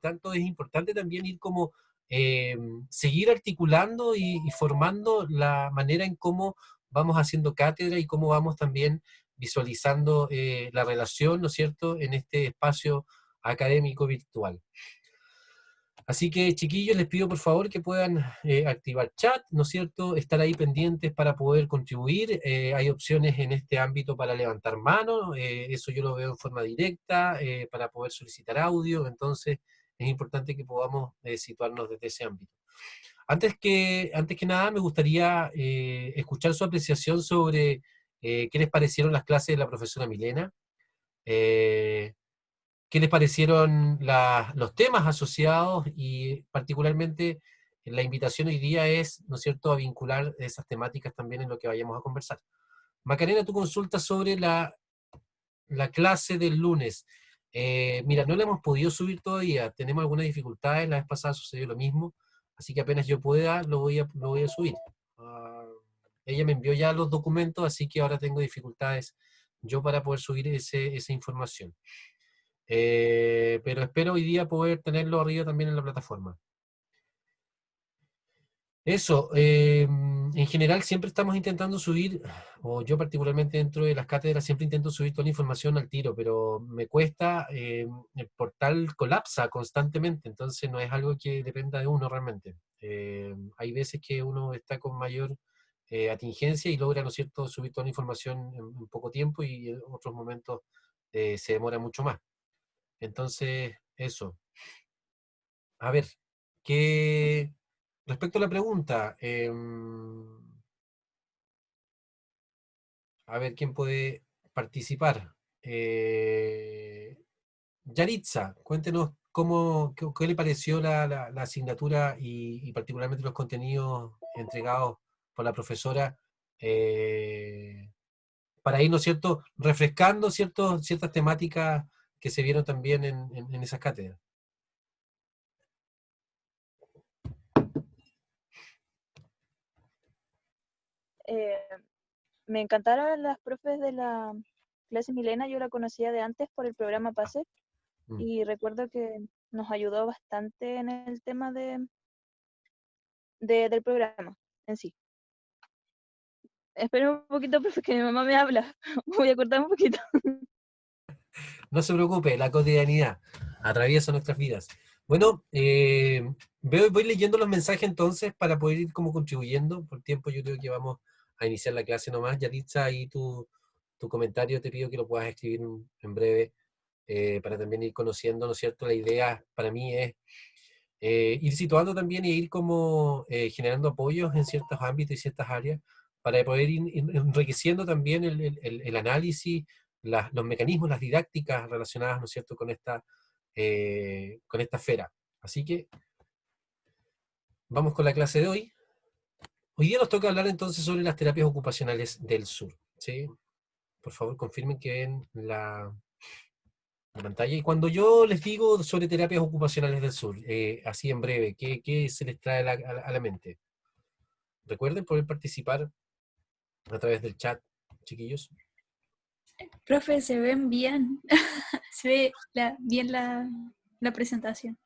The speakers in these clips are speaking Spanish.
tanto es importante también ir como seguir articulando y formando la manera en cómo vamos haciendo cátedra y cómo vamos también visualizando la relación, ¿no es cierto?, en este espacio académico virtual. Así que, chiquillos, les pido por favor que puedan activar chat, ¿no es cierto?, estar ahí pendientes para poder contribuir. Hay opciones en este ámbito para levantar mano, eso yo lo veo en forma directa, para poder solicitar audio, entonces es importante que podamos situarnos desde ese ámbito. Antes que nada, me gustaría escuchar su apreciación sobre qué les parecieron las clases de la profesora Milena, eh, qué les parecieron los temas asociados y particularmente la invitación hoy día es, ¿no es cierto?, a vincular esas temáticas también en lo que vayamos a conversar. Macarena, tu consulta sobre la clase del lunes. Mira, no la hemos podido subir todavía, tenemos algunas dificultades, la vez pasada sucedió lo mismo, así que apenas yo pueda lo voy a subir. Ah, ella me envió ya los documentos, así que ahora tengo dificultades yo para poder subir esa información. Pero espero hoy día poder tenerlo arriba también en la plataforma. Eso, en general siempre estamos intentando subir, o yo particularmente dentro de las cátedras siempre intento subir toda la información al tiro, pero me cuesta, el portal colapsa constantemente, entonces no es algo que dependa de uno realmente. Hay veces que uno está con mayor atingencia y logra, ¿no es cierto?, subir toda la información en poco tiempo y en otros momentos se demora mucho más. Entonces, eso. A ver, ¿qué... Respecto a la pregunta, a ver quién puede participar. Yaritza, cuéntenos qué le pareció la asignatura y particularmente los contenidos entregados por la profesora para ir, ¿no es cierto?, refrescando ciertas temáticas que se vieron también en esas cátedras. Eh, Me encantaron las profes de la clase Milena, yo la conocía de antes por el programa PASE y recuerdo que nos ayudó bastante en el tema del programa en sí. Espera un poquito, profe, que mi mamá me habla. Voy a cortar un poquito. No se preocupe, la cotidianidad atraviesa nuestras vidas. Bueno, voy leyendo los mensajes entonces para poder ir como contribuyendo. Por tiempo yo creo que vamos a iniciar la clase nomás. Yaritza, ahí tu comentario te pido que lo puedas escribir en breve para también ir conociendo, ¿no es cierto? La idea para mí es ir situando también y ir como generando apoyos en ciertos ámbitos y ciertas áreas para poder ir enriqueciendo también el análisis, los mecanismos, las didácticas relacionadas, ¿no es cierto?, con esta esfera. Así que vamos con la clase de hoy. Hoy día nos toca hablar entonces sobre las terapias ocupacionales del sur, ¿sí? Por favor, confirmen que ven la pantalla. Y cuando yo les digo sobre terapias ocupacionales del sur, así en breve, ¿qué se les trae a la mente? Recuerden poder participar a través del chat, chiquillos. Profe, se ven bien. Se ve bien la presentación.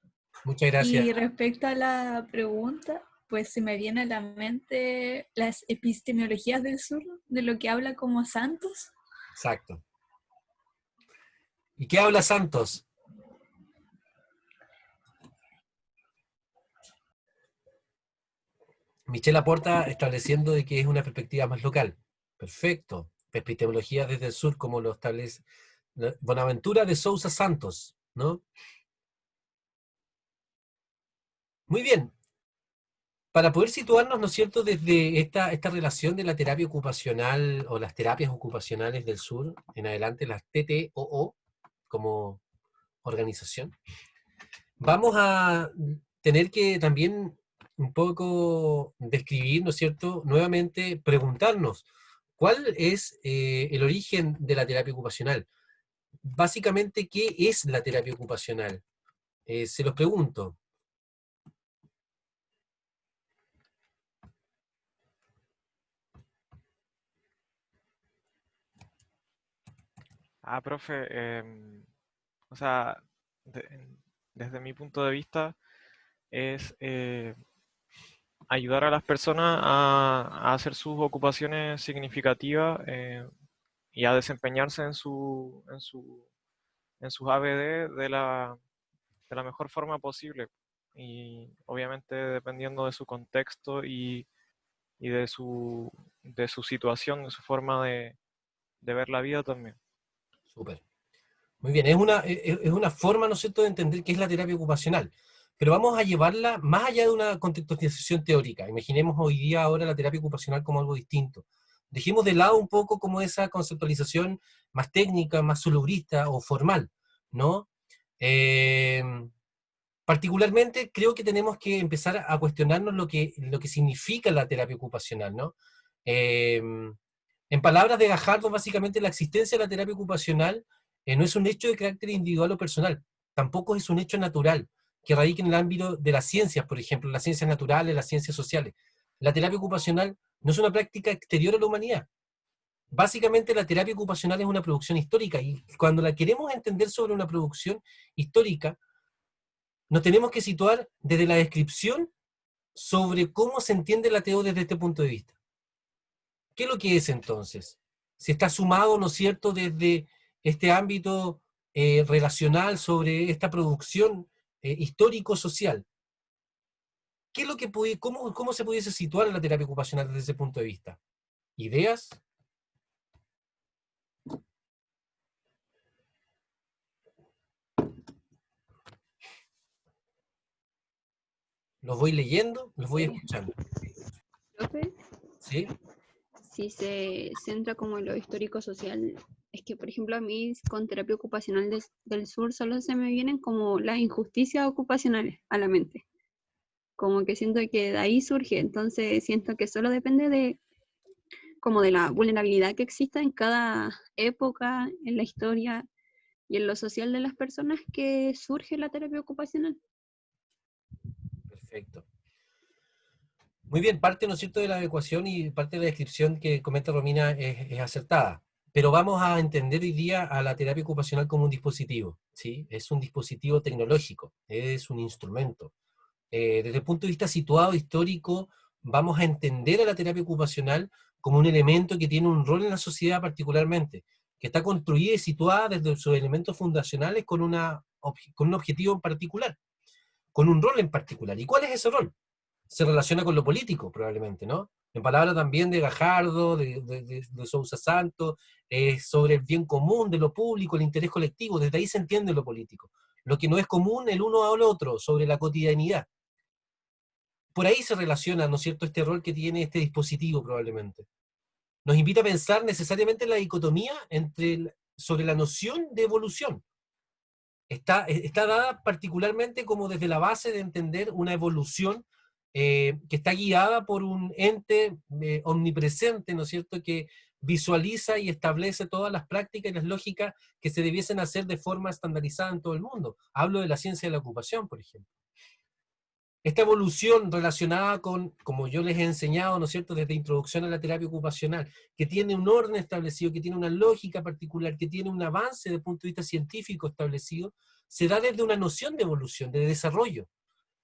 Muchas gracias. Y respecto a la pregunta, pues se me viene a la mente las epistemologías del sur, de lo que habla como Santos. Exacto. ¿Y qué habla Santos? Michelle aporta estableciendo de que es una perspectiva más local. Perfecto. Epistemología desde el sur, como lo establece Bonaventura de Sousa Santos, ¿no? Muy bien. Para poder situarnos, ¿no es cierto?, desde esta relación de la terapia ocupacional o las terapias ocupacionales del sur, en adelante las TTOO, como organización, vamos a tener que también un poco describir, ¿no es cierto?, nuevamente preguntarnos, ¿cuál es el origen de la terapia ocupacional? Básicamente, ¿qué es la terapia ocupacional? Se los pregunto. Profe, o sea, desde mi punto de vista, es ayudar a las personas a hacer sus ocupaciones significativas y a desempeñarse en sus ABD de la mejor forma posible. Y obviamente dependiendo de su contexto y de su situación, de su forma de ver la vida también. Súper. Muy bien, es una forma, ¿no es cierto?, de entender qué es la terapia ocupacional. Pero vamos a llevarla más allá de una contextualización teórica. Imaginemos hoy día ahora la terapia ocupacional como algo distinto. Dejemos de lado un poco como esa conceptualización más técnica, más solubrista o formal, ¿no? Eh, Particularmente creo que tenemos que empezar a cuestionarnos lo que significa la terapia ocupacional, ¿no? Eh, en palabras de Gajardo, básicamente la existencia de la terapia ocupacional no es un hecho de carácter individual o personal, tampoco es un hecho natural, que radica en el ámbito de las ciencias, por ejemplo, las ciencias naturales, las ciencias sociales. La terapia ocupacional no es una práctica exterior a la humanidad. Básicamente la terapia ocupacional es una producción histórica y cuando la queremos entender sobre una producción histórica, nos tenemos que situar desde la descripción sobre cómo se entiende el ateo desde este punto de vista. ¿Qué es lo que es entonces? Se está sumado, ¿no es cierto?, desde este ámbito relacional sobre esta producción histórico-social. ¿Qué es lo que cómo se pudiese situar la terapia ocupacional desde ese punto de vista? ¿Ideas? ¿Los voy leyendo? ¿Los voy escuchando? Profe, ¿Sí? si se centra como en lo histórico-social, es que, por ejemplo, a mí con terapia ocupacional del sur solo se me vienen como las injusticias ocupacionales a la mente. Como que siento que de ahí surge, entonces siento que solo depende de como de la vulnerabilidad que exista en cada época, en la historia y en lo social de las personas que surge la terapia ocupacional. Perfecto. Muy bien, parte, ¿no es cierto?, de la adecuación y parte de la descripción que comenta Romina es acertada. Pero vamos a entender hoy día a la terapia ocupacional como un dispositivo, ¿sí? Es un dispositivo tecnológico, es un instrumento. Desde el punto de vista situado histórico, vamos a entender a la terapia ocupacional como un elemento que tiene un rol en la sociedad particularmente, que está construida y situada desde sus elementos fundacionales con con un objetivo en particular, con un rol en particular. ¿Y cuál es ese rol? Se relaciona con lo político, probablemente, ¿no? En palabras también de Gajardo, de Sousa Santos, sobre el bien común, de lo público, el interés colectivo, desde ahí se entiende lo político. Lo que no es común el uno al otro, sobre la cotidianidad. Por ahí se relaciona, ¿no es cierto?, este rol que tiene este dispositivo, probablemente. Nos invita a pensar necesariamente en la dicotomía sobre la noción de evolución. Está dada particularmente como desde la base de entender una evolución que está guiada por un ente omnipresente, ¿no es cierto?, que visualiza y establece todas las prácticas y las lógicas que se debiesen hacer de forma estandarizada en todo el mundo. Hablo de la ciencia de la ocupación, por ejemplo. Esta evolución relacionada con, como yo les he enseñado, ¿no es cierto?, desde introducción a la terapia ocupacional, que tiene un orden establecido, que tiene una lógica particular, que tiene un avance desde el punto de vista científico establecido, se da desde una noción de evolución, de desarrollo.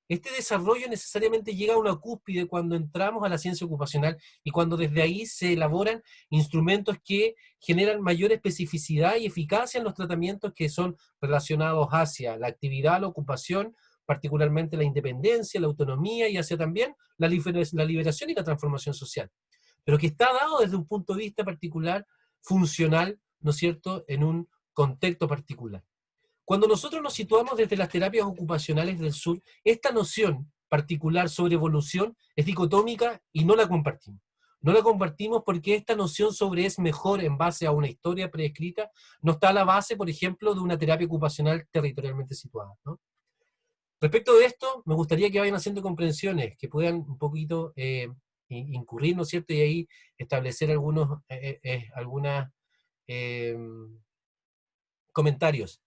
Este desarrollo necesariamente llega a una cúspide cuando entramos a la ciencia ocupacional y cuando desde ahí se elaboran instrumentos que generan mayor especificidad y eficacia en los tratamientos que son relacionados hacia la actividad, la ocupación, particularmente la independencia, la autonomía y hacia también la liberación y la transformación social. Pero que está dado desde un punto de vista particular, funcional, ¿no es cierto?, en un contexto particular. Cuando nosotros nos situamos desde las terapias ocupacionales del sur, esta noción particular sobre evolución es dicotómica y no la compartimos. No la compartimos porque esta noción sobre es mejor en base a una historia preescrita no está a la base, por ejemplo, de una terapia ocupacional territorialmente situada, ¿no? Respecto de esto, me gustaría que vayan haciendo comprensiones, que puedan un poquito incurrir, ¿no es cierto?, y ahí establecer algunos comentarios.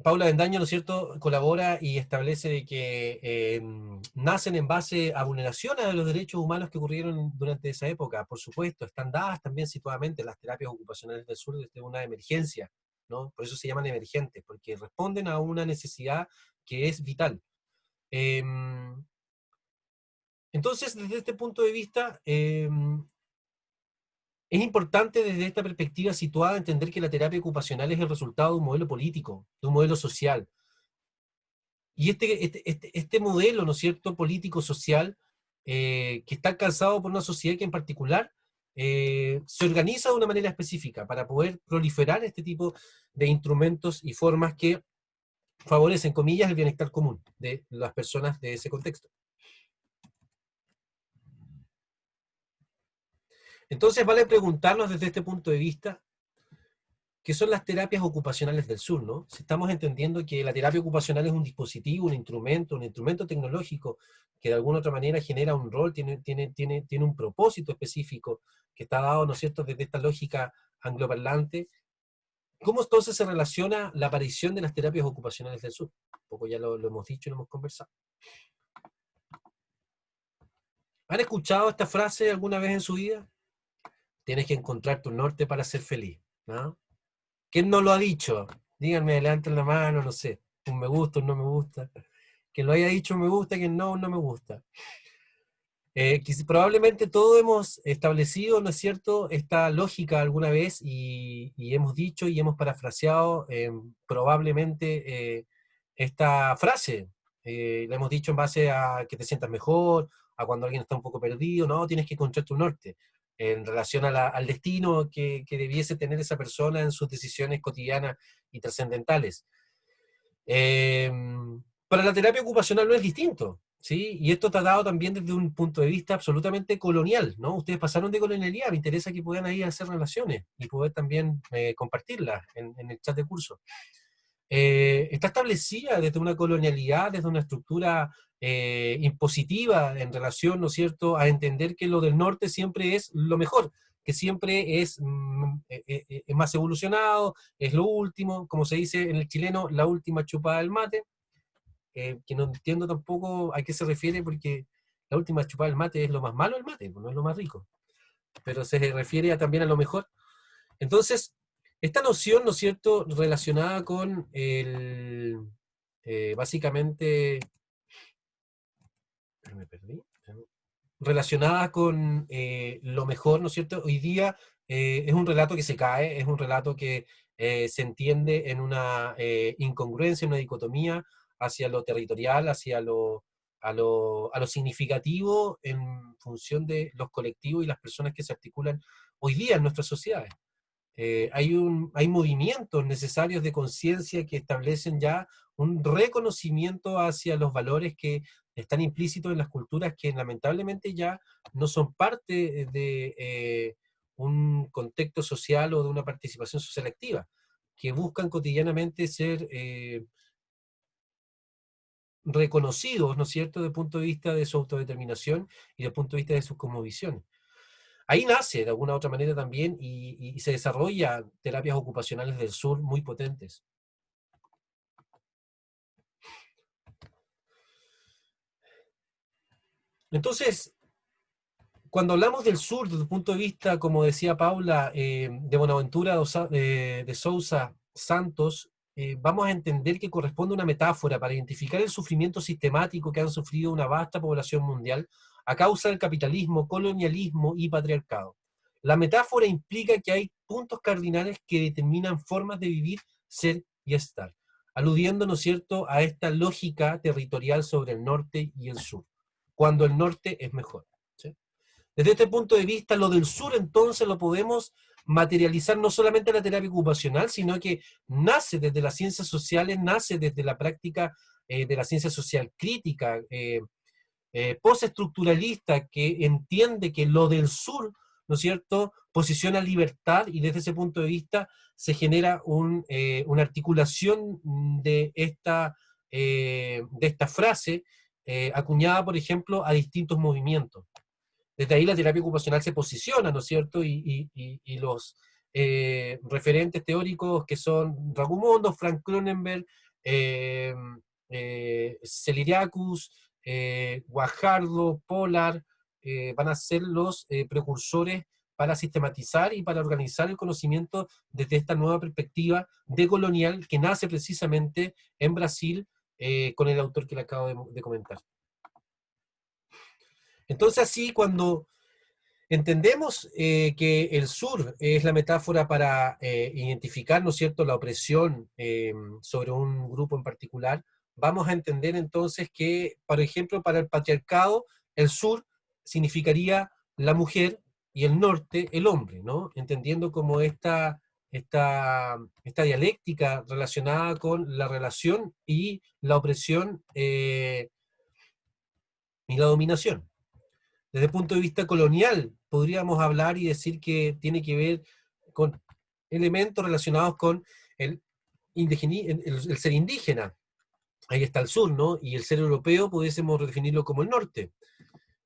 Paula Bendaño, ¿no es cierto?, colabora y establece de que nacen en base a vulneraciones de los derechos humanos que ocurrieron durante esa época. Por supuesto, están dadas también situadamente las terapias ocupacionales del sur desde una emergencia ¿no? Por eso se llaman emergentes, porque responden a una necesidad que es vital. Entonces, desde este punto de vista, es importante desde esta perspectiva situada entender que la terapia ocupacional es el resultado de un modelo político, de un modelo social. Y este modelo, ¿no es cierto?, político-social, que está alcanzado por una sociedad que en particular se organiza de una manera específica para poder proliferar este tipo de instrumentos y formas que favorecen, comillas, el bienestar común de las personas de ese contexto. Entonces vale preguntarnos desde este punto de vista, ¿qué son las terapias ocupacionales del sur, ¿no? Si estamos entendiendo que la terapia ocupacional es un dispositivo, un instrumento tecnológico que de alguna otra manera genera un rol, tiene un propósito específico que está dado, ¿no es cierto?, desde esta lógica angloparlante. ¿Cómo entonces se relaciona la aparición de las terapias ocupacionales del sur? Un poco ya lo hemos dicho y lo hemos conversado. ¿Han escuchado esta frase alguna vez en su vida? Tienes que encontrar tu norte para ser feliz, ¿no? ¿Quién no lo ha dicho? Díganme, levanten la mano, no sé. Un me gusta, un no me gusta. Quien lo haya dicho me gusta, quien no, un no me gusta. Probablemente todos hemos establecido, ¿no es cierto?, esta lógica alguna vez y hemos dicho y hemos parafraseado probablemente esta frase. La hemos dicho en base a que te sientas mejor, a cuando alguien está un poco perdido, no, tienes que encontrar tu norte, en relación al destino que debiese tener esa persona en sus decisiones cotidianas y trascendentales. Para la terapia ocupacional no es distinto, ¿sí? Y esto está dado también desde un punto de vista absolutamente colonial, ¿no? Ustedes pasaron de colonialidad, me interesa que puedan ahí hacer relaciones y poder también compartirlas en el chat de curso. Está establecida desde una colonialidad, desde una estructura impositiva en relación, ¿no es cierto?, a entender que lo del norte siempre es lo mejor, que siempre es más evolucionado, es lo último, como se dice en el chileno, la última chupada del mate, que no entiendo tampoco a qué se refiere, porque la última chupada del mate es lo más malo del mate, no es lo más rico, pero se refiere también a lo mejor. Entonces, esta noción, ¿no es cierto?, relacionada con básicamente, me perdí, relacionada con lo mejor, ¿no es cierto?, hoy día es un relato que se cae, es un relato que se entiende en una incongruencia, una dicotomía hacia lo territorial, hacia a lo significativo en función de los colectivos y las personas que se articulan hoy día en nuestras sociedades. Hay movimientos necesarios de conciencia que establecen ya un reconocimiento hacia los valores que están implícitos en las culturas que lamentablemente ya no son parte de un contexto social o de una participación social activa, que buscan cotidianamente ser reconocidos, ¿no es cierto?, desde el punto de vista de su autodeterminación y desde el punto de vista de su cosmovisión. Ahí nace de alguna u otra manera también y se desarrolla terapias ocupacionales del sur muy potentes. Entonces, cuando hablamos del sur desde el punto de vista, como decía Paula, de Bonaventura de Sousa Santos, vamos a entender que corresponde a una metáfora para identificar el sufrimiento sistemático que han sufrido una vasta población mundial a causa del capitalismo, colonialismo y patriarcado. La metáfora implica que hay puntos cardinales que determinan formas de vivir, ser y estar, aludiendo, ¿no es cierto?, a esta lógica territorial sobre el norte y el sur, cuando el norte es mejor. ¿Sí? Desde este punto de vista, lo del sur entonces lo podemos materializar no solamente en la terapia ocupacional, sino que nace desde las ciencias sociales, nace desde la práctica de la ciencia social crítica, postestructuralista, que entiende que lo del sur, ¿no es cierto?, posiciona libertad y desde ese punto de vista se genera una articulación de esta frase acuñada, por ejemplo, a distintos movimientos. Desde ahí la terapia ocupacional se posiciona, ¿no es cierto? Y los referentes teóricos que son Ragumundo, Frank Cronenberg, Celiriacus, Guajardo, Pollard, van a ser los precursores para sistematizar y para organizar el conocimiento desde esta nueva perspectiva decolonial que nace precisamente en Brasil con el autor que le acabo de comentar. Entonces así, cuando entendemos que el sur es la metáfora para identificar, ¿no es cierto?, la opresión sobre un grupo en particular, vamos a entender entonces que, por ejemplo, para el patriarcado, el sur significaría la mujer y el norte el hombre, ¿no? Entendiendo como esta dialéctica relacionada con la relación y la opresión y la dominación. Desde el punto de vista colonial, podríamos hablar y decir que tiene que ver con elementos relacionados con el ser indígena. Ahí está el sur, ¿no? Y el ser europeo pudiésemos redefinirlo como el norte.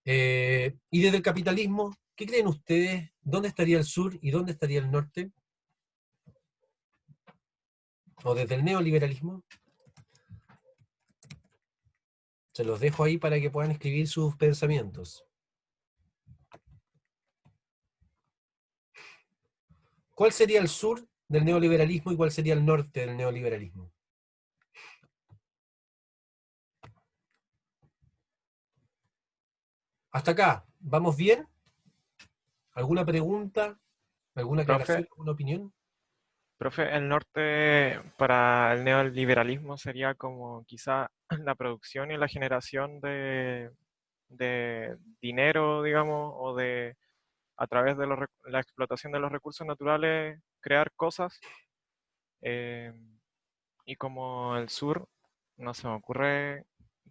Y desde el capitalismo, ¿qué creen ustedes? ¿Dónde estaría el sur y dónde estaría el norte? ¿O desde el neoliberalismo? Se los dejo ahí para que puedan escribir sus pensamientos. ¿Cuál sería el sur del neoliberalismo y cuál sería el norte del neoliberalismo? Hasta acá, ¿vamos bien? ¿Alguna pregunta? ¿Alguna Profe, aclaración? ¿Alguna opinión? profe, el norte para el neoliberalismo sería como quizá la producción y la generación de dinero, digamos, o de a través de la explotación de los recursos naturales crear cosas. eh, y como el sur, no se me ocurre,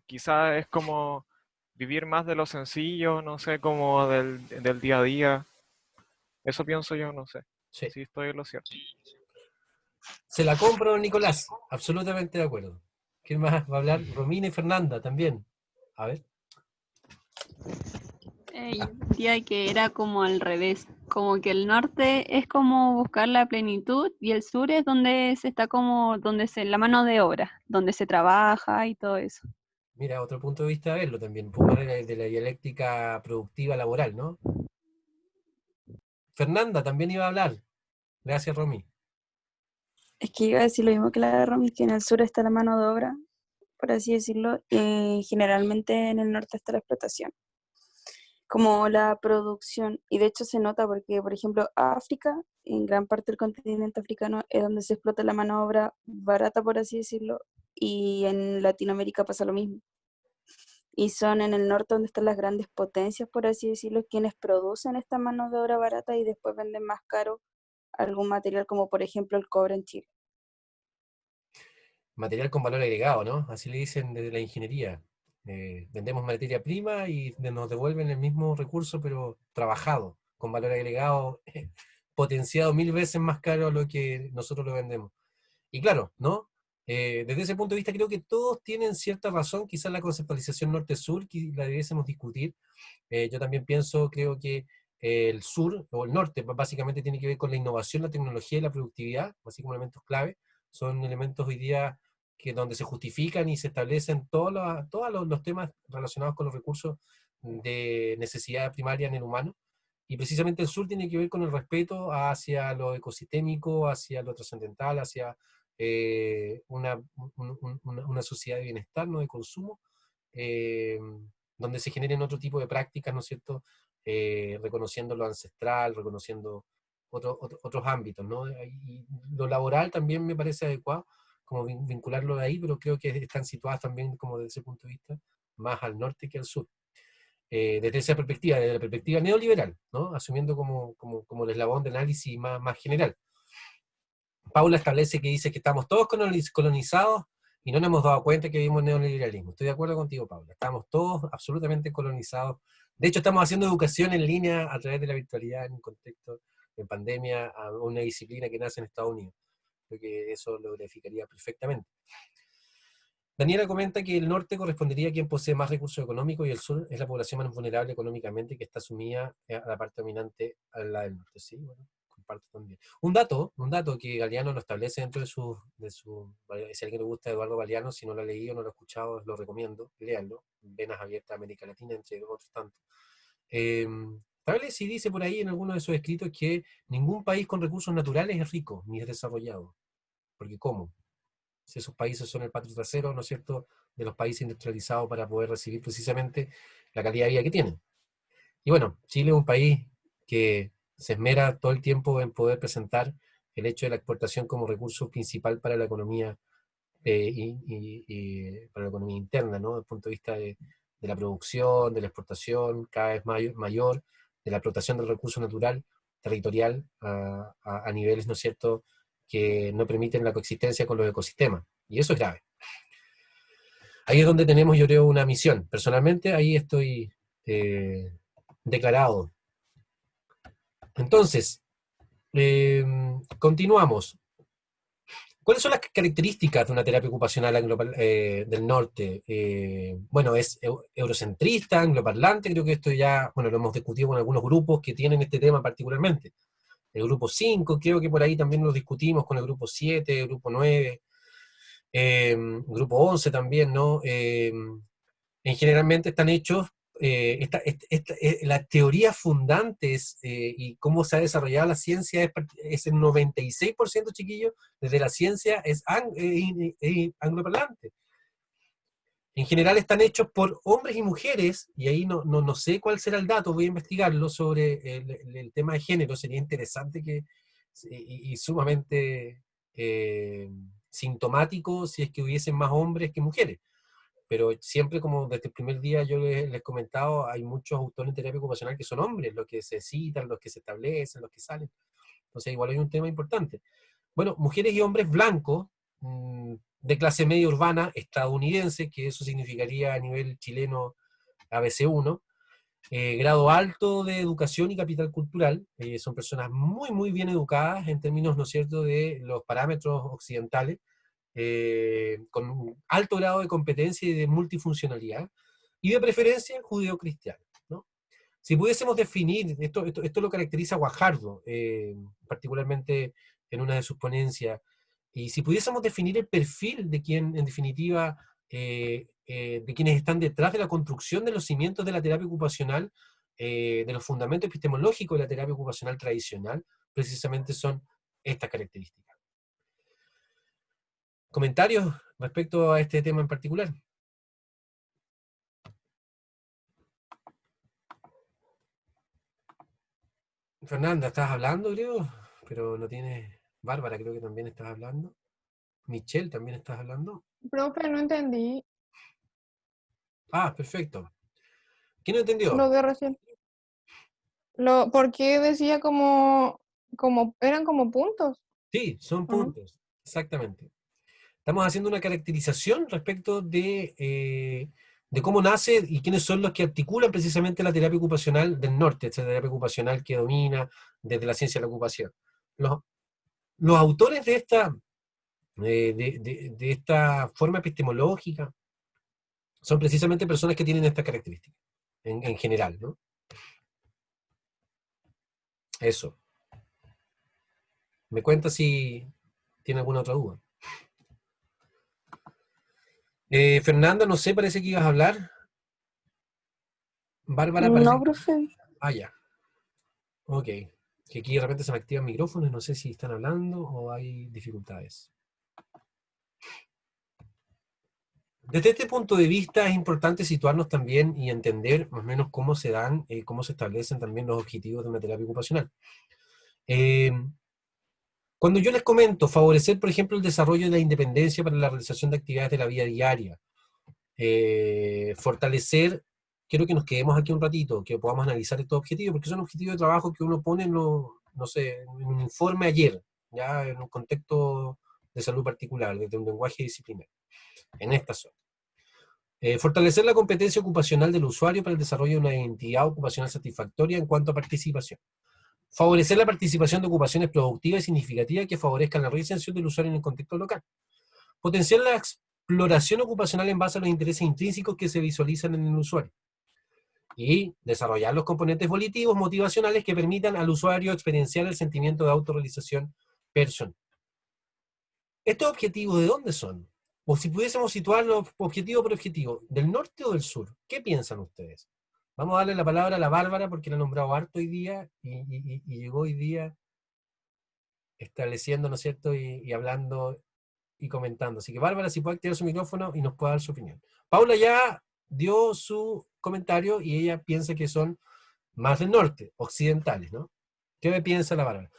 quizá es como vivir más de lo sencillo, no sé, como del día a día. Eso pienso yo, no sé. Sí. Sí, estoy en lo cierto. Se la compro, Nicolás. Absolutamente de acuerdo. ¿Quién más va a hablar? Romina y Fernanda también. A ver. Yo diría que era como al revés, como que el norte es como buscar la plenitud y el sur es donde se está como, la mano de obra, donde se trabaja y todo eso. Mira, otro punto de vista de verlo también. Fumar de la dialéctica productiva laboral, ¿no? Fernanda también iba a hablar. Gracias, Romy. Es que iba a decir lo mismo que la de Romy, que en el sur está la mano de obra, por así decirlo, y generalmente en el norte está la explotación, como la producción. Y de hecho se nota porque, por ejemplo, África, en gran parte del continente africano, es donde se explota la mano de obra barata, por así decirlo, y en Latinoamérica pasa lo mismo. Y son en el norte donde están las grandes potencias, por así decirlo, quienes producen esta mano de obra barata y después venden más caro algún material como por ejemplo el cobre en Chile. Material con valor agregado, ¿no? Así le dicen desde la ingeniería. Vendemos materia prima y nos devuelven el mismo recurso, pero trabajado, con valor agregado, potenciado 1000 veces más caro a lo que nosotros lo vendemos. Y claro, ¿no? Desde ese punto de vista creo que todos tienen cierta razón, quizás la conceptualización norte-sur, que la debiésemos discutir. Yo también pienso, creo que el sur, o el norte, básicamente tiene que ver con la innovación, la tecnología y la productividad, así como elementos clave. Son elementos hoy día que donde se justifican y se establecen todos los temas relacionados con los recursos de necesidad primaria en el humano. Y precisamente el sur tiene que ver con el respeto hacia lo ecosistémico, hacia lo trascendental, hacia una sociedad de bienestar, no de consumo, eh, donde se generen otro tipo de prácticas, ¿no es cierto? Reconociendo lo ancestral, reconociendo otros ámbitos, ¿no? Y lo laboral también me parece adecuado, como vincularlo de ahí, pero creo que están situadas también como desde ese punto de vista, más al norte que al sur. Desde esa perspectiva, desde la perspectiva neoliberal, ¿no? Asumiendo como el eslabón de análisis más general. Paula establece que dice que estamos todos colonizados y no nos hemos dado cuenta que vivimos neoliberalismo. Estoy de acuerdo contigo, Paula. Estamos todos absolutamente colonizados. De hecho, estamos haciendo educación en línea a través de la virtualidad en un contexto de pandemia, a una disciplina que nace en Estados Unidos. Creo que eso lo verificaría perfectamente. Daniela comenta que el norte correspondería a quien posee más recursos económicos y el sur es la población más vulnerable económicamente que está sumida a la parte dominante a la del norte. Sí, bueno, comparto también. Un dato que Galeano lo establece dentro de si a alguien le gusta Eduardo Galeano, si no lo ha leído, no lo ha escuchado, lo recomiendo, léanlo. Venas Abiertas América Latina, entre otros tantos. establece y dice por ahí en alguno de sus escritos que ningún país con recursos naturales es rico ni es desarrollado. Porque ¿cómo? Si esos países son el patio trasero, ¿no es cierto?, de los países industrializados para poder recibir precisamente la calidad de vida que tienen. Y bueno, Chile es un país que se esmera todo el tiempo en poder presentar el hecho de la exportación como recurso principal para la economía y para la economía interna, ¿no? Desde el punto de vista de la producción, de la exportación cada vez mayor, de la explotación del recurso natural, territorial, a niveles, ¿no es cierto?, que no permiten la coexistencia con los ecosistemas. Y eso es grave. Ahí es donde tenemos, yo creo, una misión. Personalmente, ahí estoy declarado. Entonces, continuamos. ¿Cuáles son las características de una terapia ocupacional del norte? Bueno, es eurocentrista, angloparlante, creo que esto ya, bueno, lo hemos discutido con algunos grupos que tienen este tema particularmente. El grupo 5, creo que por ahí también lo discutimos con el grupo 7, el grupo 9, grupo 11 también, ¿no? Generalmente están hechos, las teorías fundantes y cómo se ha desarrollado la ciencia es el 96%, chiquillos, desde la ciencia es angloparlante. En general están hechos por hombres y mujeres, y ahí no sé cuál será el dato, voy a investigarlo sobre el tema de género, sería interesante y sumamente sintomático si es que hubiesen más hombres que mujeres. Pero siempre, como desde el primer día yo les he comentado, hay muchos autores en terapia ocupacional que son hombres, los que se citan, los que se establecen, los que salen. Entonces igual hay un tema importante. Bueno, mujeres y hombres blancos, de clase media urbana estadounidense, que eso significaría a nivel chileno ABC1, grado alto de educación y capital cultural, son personas muy, muy bien educadas en términos, ¿no es cierto?, de los parámetros occidentales, con un alto grado de competencia y de multifuncionalidad, y de preferencia judeo-cristiana, ¿no? Si pudiésemos definir, esto lo caracteriza Guajardo, particularmente en una de sus ponencias, y si pudiésemos definir el perfil de quien, en definitiva, de quienes están detrás de la construcción de los cimientos de la terapia ocupacional, de los fundamentos epistemológicos de la terapia ocupacional tradicional, precisamente son estas características. ¿Comentarios respecto a este tema en particular? Fernanda, ¿estás hablando, creo? Pero no tienes... Bárbara, creo que también estás hablando. Michelle, ¿también estás hablando? Profe, no entendí Ah, perfecto. ¿Quién no entendió? lo de recién. ¿Por qué decía eran como puntos? Sí, son ¿O no? puntos, exactamente. Estamos haciendo una caracterización respecto de cómo nace y quiénes son los que articulan precisamente la terapia ocupacional del norte, esta terapia ocupacional que domina desde la ciencia de la ocupación. Los autores de esta forma epistemológica son precisamente personas que tienen estas características, en general, ¿no? Eso. Me cuenta si tiene alguna otra duda. Fernanda, no sé, parece que ibas a hablar. Bárbara, parece No, que... profe. Ah, ya. Ok. Que aquí de repente se me activan micrófonos, no sé si están hablando o hay dificultades. Desde este punto de vista es importante situarnos también y entender más o menos cómo se dan, cómo se establecen también los objetivos de una terapia ocupacional. Cuando yo les comento favorecer, por ejemplo, el desarrollo de la independencia para la realización de actividades de la vida diaria, fortalecer, quiero que nos quedemos aquí un ratito, que podamos analizar estos objetivos, porque son objetivos de trabajo que uno pone, no sé, en un informe ayer, ya en un contexto de salud particular, desde un lenguaje disciplinar, en esta zona. Fortalecer la competencia ocupacional del usuario para el desarrollo de una identidad ocupacional satisfactoria en cuanto a participación. Favorecer la participación de ocupaciones productivas y significativas que favorezcan la reinserción del usuario en el contexto local. Potenciar la exploración ocupacional en base a los intereses intrínsecos que se visualizan en el usuario. Y desarrollar los componentes volitivos, motivacionales que permitan al usuario experienciar el sentimiento de autorrealización personal. ¿Estos objetivos de dónde son? O si pudiésemos situarlos objetivo por objetivo, ¿del norte o del sur? ¿Qué piensan ustedes? Vamos a darle la palabra a la Bárbara porque la ha nombrado harto hoy día y llegó hoy día estableciendo, ¿no es cierto? Y hablando y comentando. Así que Bárbara, si puede activar su micrófono y nos puede dar su opinión. Paula ya dio su comentario y ella piensa que son más del norte, occidentales, ¿no? ¿Qué me piensa la Bárbara?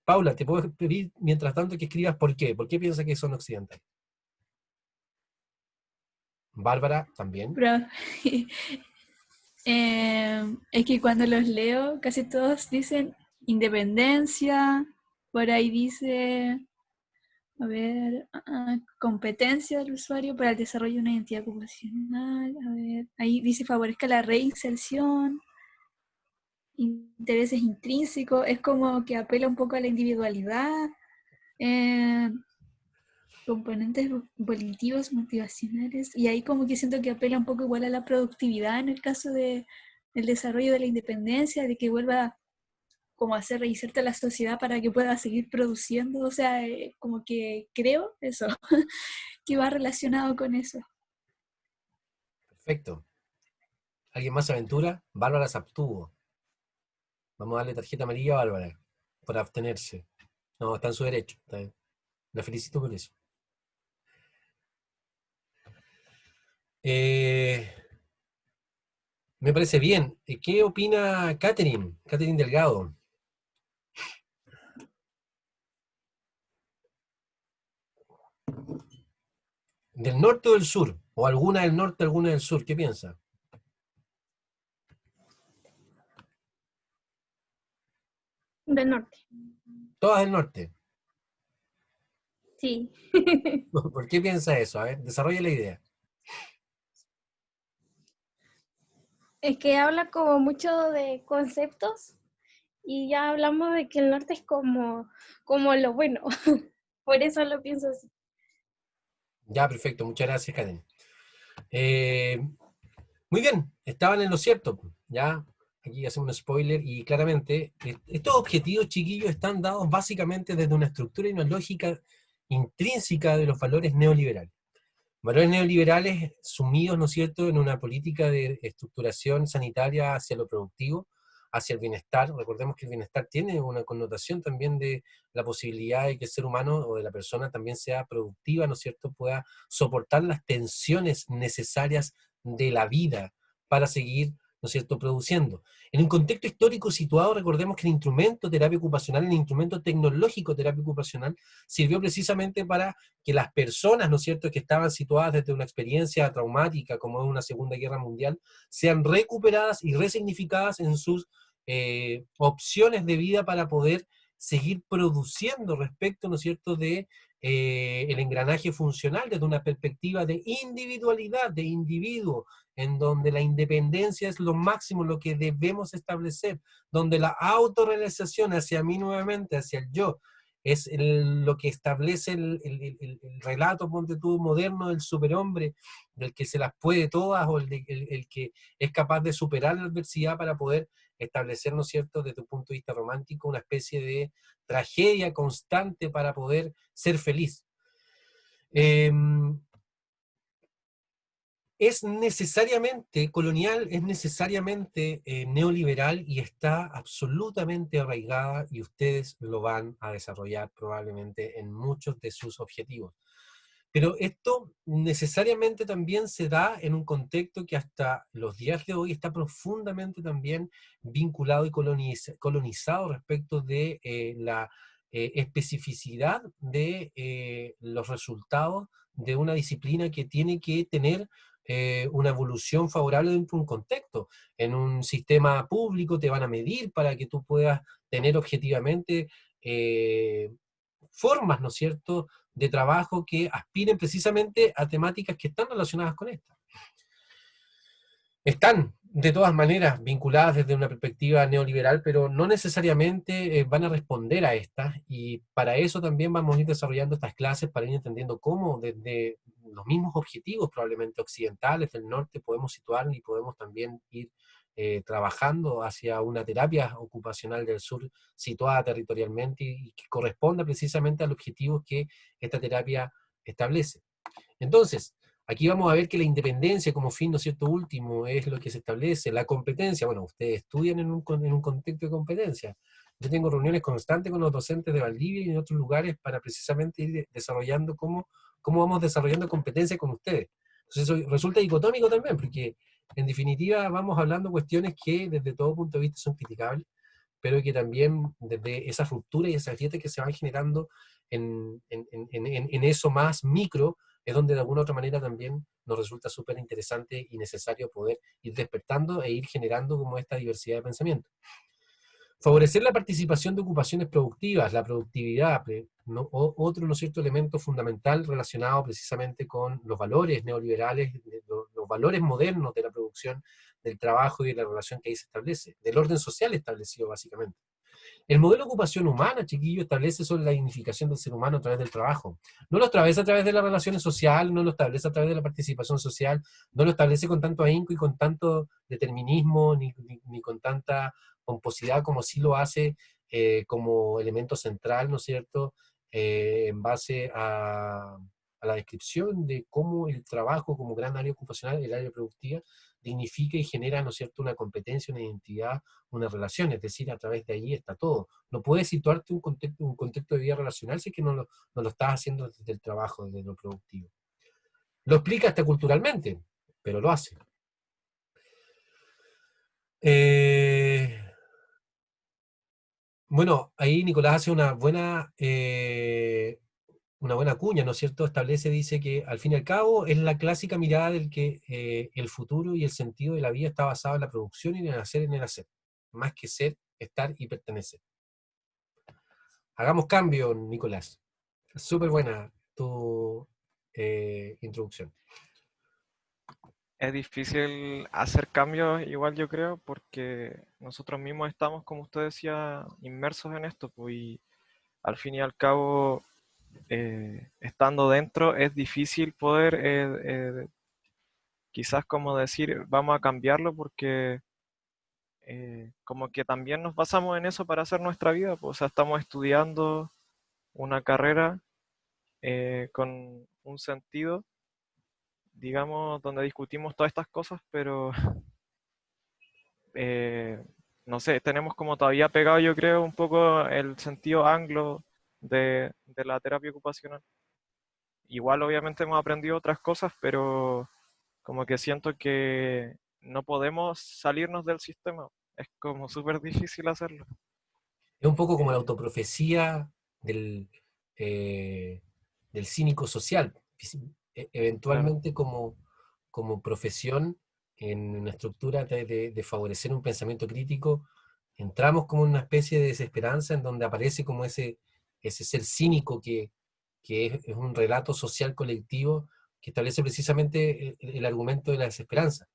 Paula, te puedo pedir mientras tanto que escribas por qué. ¿Por qué piensa que son occidentales? Bárbara, también. Pero, es que cuando los leo, casi todos dicen independencia, por ahí dice, a ver, competencia del usuario para el desarrollo de una identidad ocupacional, a ver, ahí dice favorezca la reinserción, intereses intrínsecos, es como que apela un poco a la individualidad, eh, componentes volitivos, motivacionales, y ahí como que siento que apela un poco igual a la productividad en el caso del desarrollo de la independencia, de que vuelva como a hacer reinserta a la sociedad para que pueda seguir produciendo, o sea, como que creo eso, que va relacionado con eso. Perfecto. ¿Alguien más se aventura? Bárbara se abstuvo. Vamos a darle tarjeta amarilla a Bárbara por abstenerse. No, está en su derecho. Está bien. La felicito por eso. Me parece bien. ¿Qué opina Catherine? Catherine Delgado. ¿Del norte o del sur? ¿O alguna del norte, alguna del sur? ¿Qué piensa? Del norte. Todas del norte. Sí. ¿Por qué piensa eso? A ver, desarrolle la idea. Es que habla como mucho de conceptos y ya hablamos de que el norte es como lo bueno. Por eso lo pienso así. Ya, perfecto. Muchas gracias, Karen. Muy bien, estaban en lo cierto. Ya, aquí hacemos un spoiler y claramente estos objetivos, chiquillos, están dados básicamente desde una estructura y una lógica intrínseca de los valores neoliberales. Valores neoliberales sumidos, ¿no es cierto?, en una política de estructuración sanitaria hacia lo productivo, hacia el bienestar. Recordemos que el bienestar tiene una connotación también de la posibilidad de que el ser humano o de la persona también sea productiva, ¿no es cierto?, pueda soportar las tensiones necesarias de la vida para seguir, ¿no es cierto?, produciendo. En un contexto histórico situado, recordemos que el instrumento terapia ocupacional, el instrumento tecnológico terapia ocupacional, sirvió precisamente para que las personas, ¿no es cierto?, que estaban situadas desde una experiencia traumática como es una Segunda Guerra Mundial, sean recuperadas y resignificadas en sus opciones de vida para poder seguir produciendo respecto, ¿no es cierto?, de el engranaje funcional desde una perspectiva de individualidad, de individuo, en donde la independencia es lo máximo, lo que debemos establecer, donde la autorrealización hacia mí nuevamente, hacia el yo, es lo que establece el relato, ponte tú, moderno del superhombre, del que se las puede todas, o el que es capaz de superar la adversidad para poder establecer, ¿no es cierto?, desde un punto de vista romántico, una especie de tragedia constante para poder ser feliz. Es necesariamente colonial, es necesariamente neoliberal y está absolutamente arraigada y ustedes lo van a desarrollar probablemente en muchos de sus objetivos. Pero esto necesariamente también se da en un contexto que hasta los días de hoy está profundamente también vinculado y colonizado respecto de la especificidad de los resultados de una disciplina que tiene que tener una evolución favorable dentro de un contexto. En un sistema público te van a medir para que tú puedas tener objetivamente formas, ¿no es cierto?, de trabajo que aspiren precisamente a temáticas que están relacionadas con esta. Están, de todas maneras, vinculadas desde una perspectiva neoliberal, pero no necesariamente van a responder a estas, y para eso también vamos a ir desarrollando estas clases para ir entendiendo cómo desde los mismos objetivos probablemente occidentales del norte podemos situar y podemos también ir trabajando hacia una terapia ocupacional del sur situada territorialmente y que corresponda precisamente al objetivo que esta terapia establece. Entonces, Aquí vamos a ver que la independencia como fin, ¿no es cierto?, último es lo que se establece. La competencia, bueno, ustedes estudian en un contexto de competencia. Yo tengo reuniones constantes con los docentes de Valdivia y en otros lugares para precisamente ir desarrollando cómo vamos desarrollando competencia con ustedes. Entonces eso resulta dicotómico también, porque en definitiva vamos hablando cuestiones que desde todo punto de vista son criticables, pero que también desde esa ruptura y esas grietas que se van generando en eso más micro, es donde de alguna u otra manera también nos resulta súper interesante y necesario poder ir despertando e ir generando como esta diversidad de pensamiento. Favorecer la participación de ocupaciones productivas, la productividad, ¿no? Otro, ¿no es cierto?, elemento fundamental relacionado precisamente con los valores neoliberales, los valores modernos de la producción, del trabajo y de la relación que ahí se establece, del orden social establecido básicamente. El modelo de ocupación humana, chiquillo, establece sobre la dignificación del ser humano a través del trabajo. No lo establece a través de las relaciones sociales, no lo establece a través de la participación social, no lo establece con tanto ahínco y con tanto determinismo, ni con tanta pomposidad como sí lo hace como elemento central, ¿no es cierto?, en base a la descripción de cómo el trabajo como gran área ocupacional, el área productiva, dignifica y genera, ¿no es cierto?, una competencia, una identidad, una relación, es decir, a través de ahí está todo. No puedes situarte un contexto de vida relacional si es que no lo estás haciendo desde el trabajo, desde lo productivo. Lo explica hasta culturalmente, pero lo hace. Bueno, ahí Nicolás hace una buena cuña, ¿no es cierto? Establece, dice que al fin y al cabo es la clásica mirada del que el futuro y el sentido de la vida está basado en la producción y en el hacer, más que ser, estar y pertenecer. Hagamos cambio, Nicolás. Súper buena tu introducción. Es difícil hacer cambios, igual yo creo, porque nosotros mismos estamos, como usted decía, inmersos en esto, pues, y al fin y al cabo, estando dentro, es difícil poder, quizás como decir, vamos a cambiarlo, porque como que también nos basamos en eso para hacer nuestra vida, pues, o sea, estamos estudiando una carrera con un sentido, digamos, donde discutimos todas estas cosas, pero no sé, tenemos como todavía pegado, yo creo, un poco el sentido anglo de la terapia ocupacional. Igual obviamente hemos aprendido otras cosas, pero como que siento que no podemos salirnos del sistema. Es como súper difícil hacerlo. Es un poco como la autoprofecía del, del cínico social. Claro. Eventualmente como profesión, en una estructura de favorecer un pensamiento crítico, entramos como en una especie de desesperanza en donde aparece como ese ser cínico que es un relato social colectivo que establece precisamente el argumento de la desesperanza.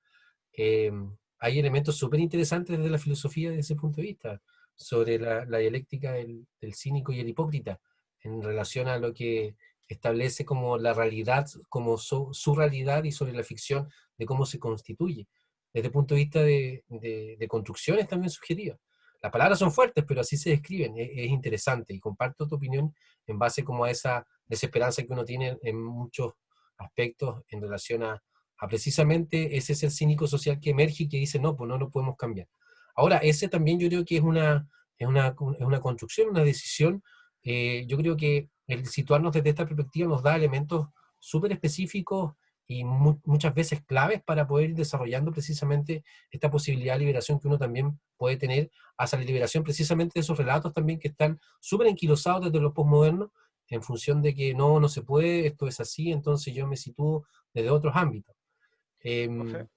Eh, Hay elementos súper interesantes desde la filosofía desde ese punto de vista, sobre la dialéctica del cínico y el hipócrita, en relación a lo que establece como la realidad, como su realidad y sobre la ficción de cómo se constituye, desde el punto de vista de construcciones también subjetivas. Las palabras son fuertes, pero así se describen, es interesante y comparto tu opinión en base como a esa desesperanza que uno tiene en muchos aspectos en relación a precisamente ese ser cínico social que emerge y que dice, no, pues no lo podemos cambiar. Ahora, ese también yo creo que es una construcción, una decisión. Yo creo que el situarnos desde esta perspectiva nos da elementos súper específicos y muchas veces claves para poder ir desarrollando precisamente esta posibilidad de liberación que uno también puede tener hacia la liberación precisamente de esos relatos también que están súper enquilosados desde los postmodernos en función de que no se puede, esto es así, entonces yo me sitúo desde otros ámbitos. Profe,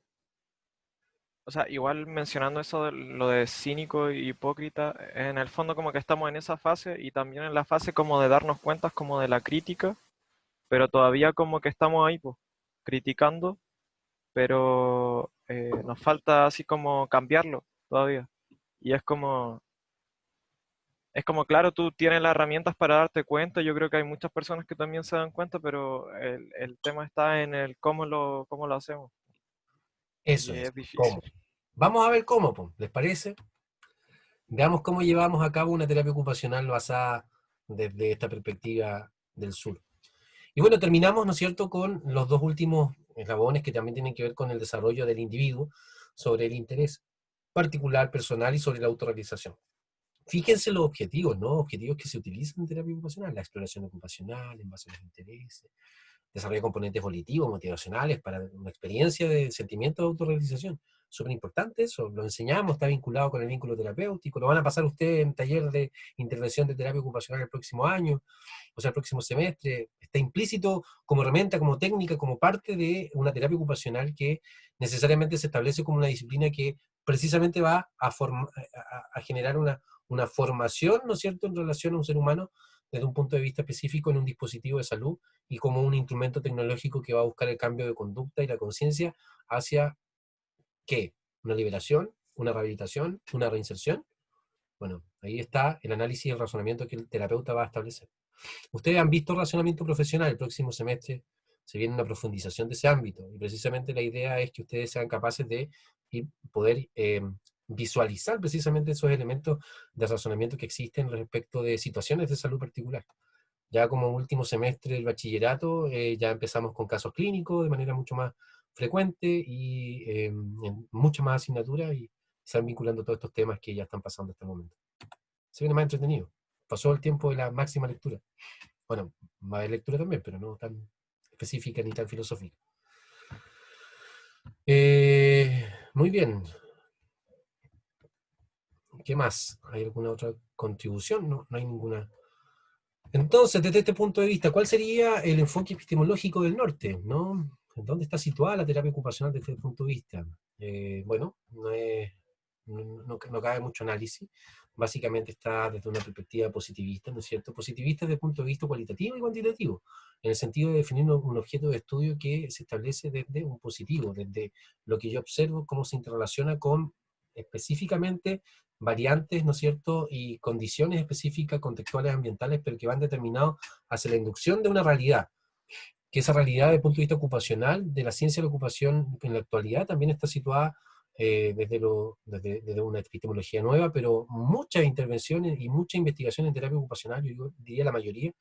o sea, igual mencionando eso de lo de cínico y hipócrita, en el fondo como que estamos en esa fase y también en la fase como de darnos cuenta como de la crítica, pero todavía como que estamos ahí, pues, criticando, pero nos falta así como cambiarlo todavía. Y es como, claro, tú tienes las herramientas para darte cuenta, yo creo que hay muchas personas que también se dan cuenta, pero el tema está en el cómo lo hacemos. Eso Y es, es difícil. ¿cómo? Vamos a ver cómo, pues, ¿les parece? Veamos cómo llevamos a cabo una terapia ocupacional basada desde esta perspectiva del sur. Y bueno, terminamos, ¿no es cierto?, con los dos últimos eslabones que también tienen que ver con el desarrollo del individuo sobre el interés particular, personal y sobre la autorrealización. Fíjense los objetivos, ¿no? Objetivos que se utilizan en terapia ocupacional: la exploración ocupacional en base a los intereses, desarrollo de componentes volitivos, motivacionales, para una experiencia de sentimiento de autorrealización. Súper importante eso, lo enseñamos, está vinculado con el vínculo terapéutico, lo van a pasar ustedes en taller de intervención de terapia ocupacional el próximo año, o sea, el próximo semestre. Está implícito como herramienta, como técnica, como parte de una terapia ocupacional que necesariamente se establece como una disciplina que precisamente va a generar una formación, ¿no es cierto?, en relación a un ser humano desde un punto de vista específico en un dispositivo de salud y como un instrumento tecnológico que va a buscar el cambio de conducta y la conciencia hacia, ¿qué? Una liberación, una rehabilitación, una reinserción. Bueno, ahí está el análisis y el razonamiento que el terapeuta va a establecer. Ustedes han visto razonamiento profesional, el próximo semestre se viene una profundización de ese ámbito, y precisamente la idea es que ustedes sean capaces de poder visualizar precisamente esos elementos de razonamiento que existen respecto de situaciones de salud particular. Ya como último semestre del bachillerato, ya empezamos con casos clínicos de manera mucho más frecuente y en muchas más asignaturas, y se van vinculando todos estos temas que ya están pasando hasta el momento. Se viene más entretenido. Pasó el tiempo de la máxima lectura. Bueno, va a haber lectura también, pero no tan específica ni tan filosófica. Muy bien. ¿Qué más? ¿Hay alguna otra contribución? No, no hay ninguna. Entonces, desde este punto de vista, ¿cuál sería el enfoque epistemológico del norte, ¿no? ¿Dónde está situada la terapia ocupacional desde este punto de vista? Bueno, no cabe mucho análisis. Básicamente está desde una perspectiva positivista, ¿no es cierto? Positivista desde el punto de vista cualitativo y cuantitativo, en el sentido de definir un objeto de estudio que se establece desde un positivo, desde lo que yo observo, cómo se interrelaciona con específicamente variantes, ¿no es cierto?, y condiciones específicas, contextuales, ambientales, pero que van determinados hacia la inducción de una realidad, que esa realidad desde el punto de vista ocupacional, de la ciencia de la ocupación en la actualidad, también está situada desde una epistemología nueva, pero muchas intervenciones y mucha investigación en terapia ocupacional, yo diría la mayoría,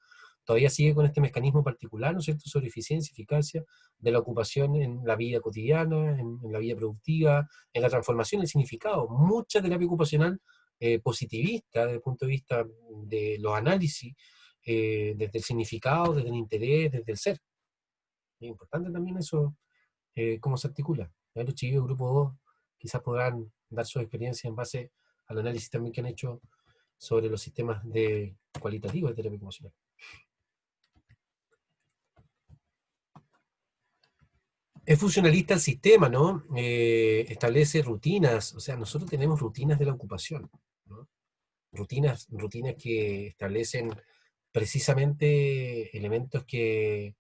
todavía sigue con este mecanismo particular, ¿no es cierto?, sobre eficiencia, eficacia de la ocupación en la vida cotidiana, en la vida productiva, en la transformación del significado. Mucha terapia ocupacional positivista desde el punto de vista de los análisis, desde el significado, desde el interés, desde el ser. Es importante también eso, cómo se articula. Los chiquillos del grupo 2 quizás podrán dar su experiencia en base al análisis también que han hecho sobre los sistemas cualitativos de terapia ocupacional. Es funcionalista el sistema, ¿no? Establece rutinas, o sea, nosotros tenemos rutinas de la ocupación, ¿no? Rutinas que establecen precisamente elementos que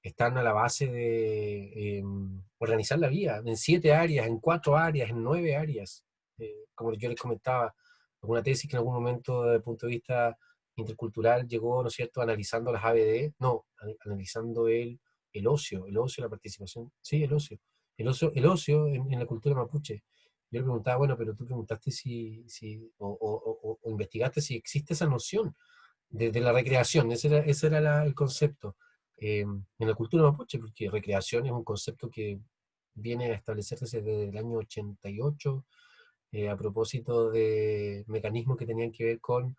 están a la base de organizar la vida en 7 áreas, en 4 áreas, en 9 áreas. Como yo les comentaba, alguna tesis que en algún momento desde el punto de vista intercultural llegó, ¿no es cierto?, analizando las ABD, no, analizando el ocio, la participación, sí, el ocio en la cultura mapuche. Yo le preguntaba, bueno, pero tú preguntaste o investigaste si existe esa noción de la recreación, ese era el concepto en la cultura mapuche, porque recreación es un concepto que viene a establecerse desde el año 88, a propósito de mecanismos que tenían que ver con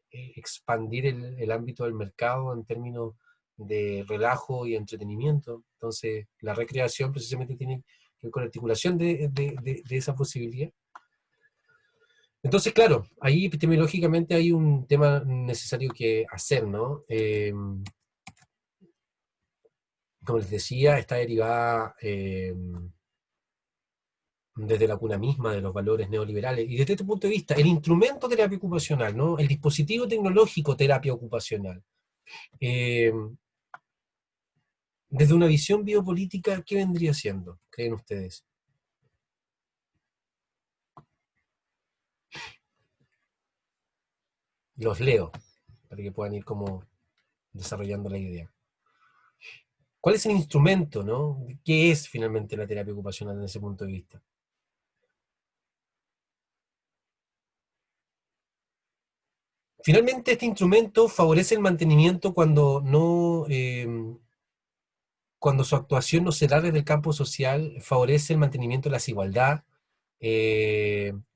expandir el ámbito del mercado en términos de relajo y entretenimiento. Entonces, la recreación precisamente tiene que ver con la articulación de esa posibilidad. Entonces, claro, ahí epistemológicamente hay un tema necesario que hacer, ¿no? Como les decía, está derivada desde la cuna misma de los valores neoliberales. Y desde este punto de vista, el instrumento terapia ocupacional, ¿no? El dispositivo tecnológico terapia ocupacional, desde una visión biopolítica, ¿qué vendría siendo, creen ustedes? Los leo, para que puedan ir como desarrollando la idea. ¿Cuál es el instrumento, no? ¿Qué es finalmente la terapia ocupacional desde ese punto de vista? Finalmente, este instrumento favorece el mantenimiento cuando no cuando su actuación no se da desde el campo social, favorece el mantenimiento de la desigualdad,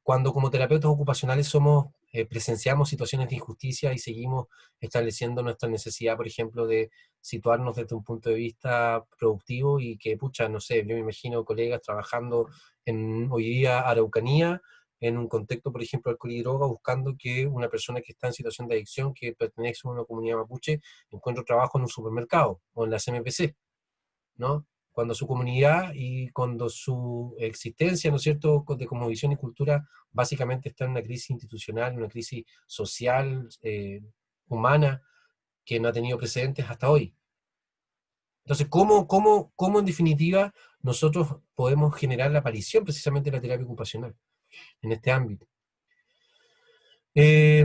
cuando como terapeutas ocupacionales presenciamos situaciones de injusticia y seguimos estableciendo nuestra necesidad, por ejemplo, de situarnos desde un punto de vista productivo y que, pucha, no sé, yo me imagino colegas trabajando en hoy día Araucanía, en un contexto, por ejemplo, alcohol y droga, buscando que una persona que está en situación de adicción, que pertenece a una comunidad mapuche, encuentre trabajo en un supermercado o en la CMPC, ¿no? Cuando su comunidad y cuando su existencia, ¿no es cierto?, de como visión y cultura, básicamente está en una crisis institucional, una crisis social, humana, que no ha tenido precedentes hasta hoy. Entonces, ¿cómo en definitiva nosotros podemos generar la aparición precisamente de la terapia ocupacional en este ámbito? Desde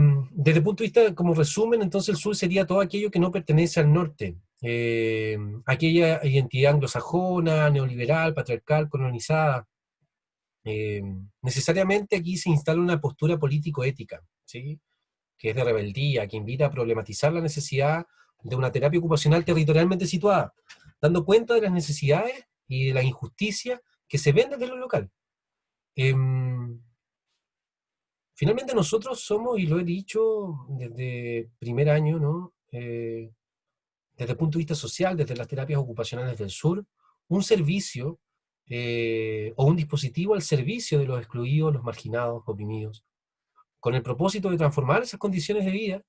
el punto de vista, como resumen, entonces el sur sería todo aquello que no pertenece al norte. Aquella identidad anglosajona, neoliberal, patriarcal, colonizada. Necesariamente aquí se instala una postura político-ética, ¿sí? Que es de rebeldía, que invita a problematizar la necesidad de una terapia ocupacional territorialmente situada, dando cuenta de las necesidades y de la injusticia que se ven desde lo local. Finalmente nosotros somos, y lo he dicho desde primer año, ¿no? Desde el punto de vista social, desde las terapias ocupacionales del sur, un servicio o un dispositivo al servicio de los excluidos, los marginados, oprimidos, con el propósito de transformar esas condiciones de vida,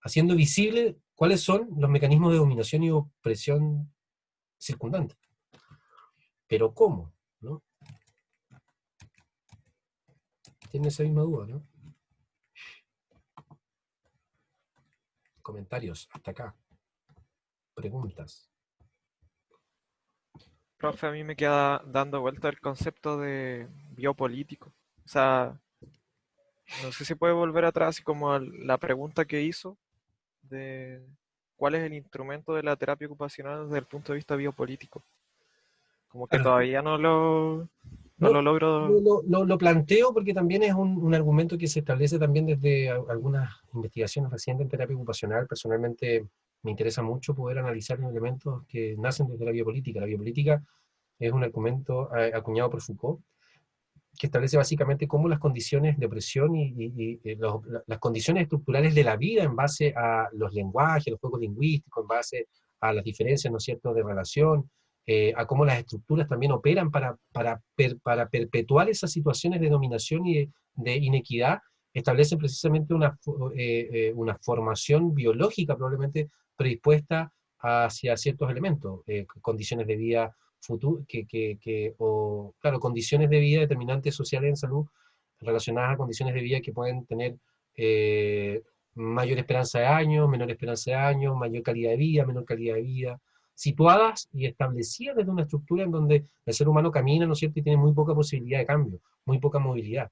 haciendo visible cuáles son los mecanismos de dominación y opresión circundantes. Pero ¿cómo? ¿No? Tiene esa misma duda, ¿no? Comentarios, hasta acá. Preguntas. Profe, a mí me queda dando vuelta el concepto de biopolítico. O sea, no sé si puede volver atrás y como a la pregunta que hizo de cuál es el instrumento de la terapia ocupacional desde el punto de vista biopolítico. Como que Claro. todavía no lo logro. Lo planteo porque también es un argumento que se establece también desde algunas investigaciones recientes en terapia ocupacional. Personalmente me interesa mucho poder analizar elementos que nacen desde la biopolítica. La biopolítica es un argumento acuñado por Foucault, que establece básicamente cómo las condiciones de opresión las condiciones estructurales de la vida en base a los lenguajes, los juegos lingüísticos, en base a las diferencias, ¿no es cierto?, de relación, a cómo las estructuras también operan para perpetuar esas situaciones de dominación y de inequidad, establecen precisamente una formación biológica probablemente predispuesta hacia ciertos elementos, condiciones de vida claro, condiciones de vida determinantes sociales en salud relacionadas a condiciones de vida que pueden tener mayor esperanza de años, menor esperanza de años, mayor calidad de vida, menor calidad de vida, situadas y establecidas desde una estructura en donde el ser humano camina, ¿no es cierto?, y tiene muy poca posibilidad de cambio, muy poca movilidad.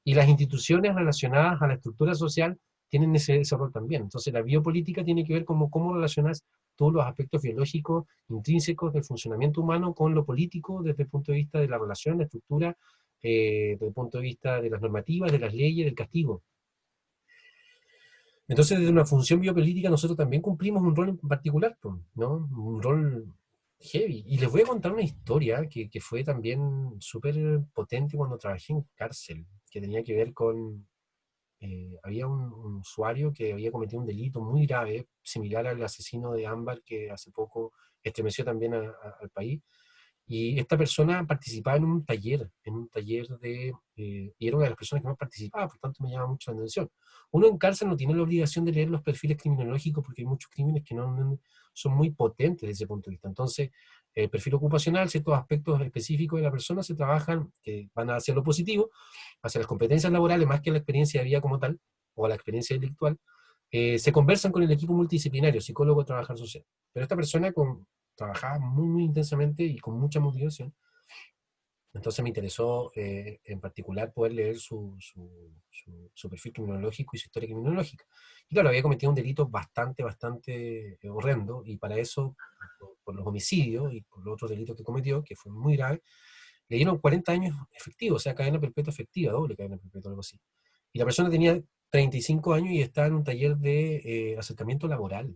Y las instituciones relacionadas a la estructura social tienen ese rol también. Entonces la biopolítica tiene que ver con cómo relacionas todos los aspectos biológicos intrínsecos del funcionamiento humano con lo político desde el punto de vista de la relación, la estructura, desde el punto de vista de las normativas, de las leyes, del castigo. Entonces, desde una función biopolítica nosotros también cumplimos un rol en particular, ¿no? Un rol heavy. Y les voy a contar una historia que fue también súper potente cuando trabajé en cárcel, que tenía que ver con... había un usuario que había cometido un delito muy grave, similar al asesino de Ámbar, que hace poco estremeció también al país. Y esta persona participaba en un taller y era una de las personas que más participaba, por tanto me llama mucho la atención. Uno en cárcel no tiene la obligación de leer los perfiles criminológicos porque hay muchos crímenes que no son muy potentes desde ese punto de vista. Entonces, el perfil ocupacional, ciertos aspectos específicos de la persona se trabajan, que van hacia lo positivo, hacia las competencias laborales, más que a la experiencia de vida como tal, o a la experiencia delictual, se conversan con el equipo multidisciplinario, psicólogo, trabajador social. Pero esta persona trabajaba muy, muy intensamente y con mucha motivación. Entonces me interesó en particular poder leer su perfil criminológico y su historia criminológica. Y claro, había cometido un delito bastante horrendo, y para eso, por los homicidios y por los otros delitos que cometió, que fue muy grave, le dieron 40 años efectivos, o sea, cadena perpetua efectiva, doble cadena perpetua, algo así. Y la persona tenía 35 años y estaba en un taller de acercamiento laboral.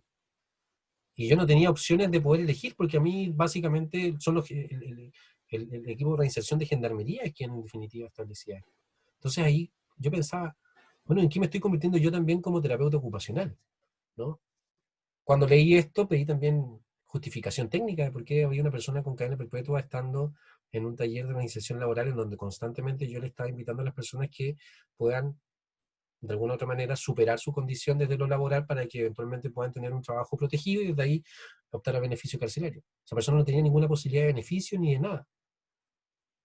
y yo no tenía opciones de poder elegir, porque a mí básicamente son el equipo de reinserción de gendarmería es quien en definitiva establecía esto. Entonces ahí yo pensaba, bueno, ¿en qué me estoy convirtiendo yo también como terapeuta ocupacional? ¿No? Cuando leí esto pedí también justificación técnica de por qué había una persona con cadena perpetua estando en un taller de reinserción laboral en donde constantemente yo le estaba invitando a las personas que puedan de alguna u otra manera superar su condición desde lo laboral para que eventualmente puedan tener un trabajo protegido y desde ahí optar a beneficio carcelario. Esa persona no tenía ninguna posibilidad de beneficio ni de nada.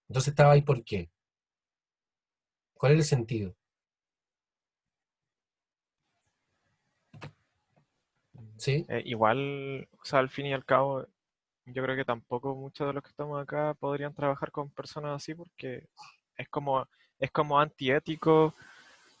Entonces estaba ahí, ¿por qué? ¿Cuál es el sentido? ¿Sí? Igual, o sea, al fin y al cabo, yo creo que tampoco muchos de los que estamos acá podrían trabajar con personas así porque es como, es como antiético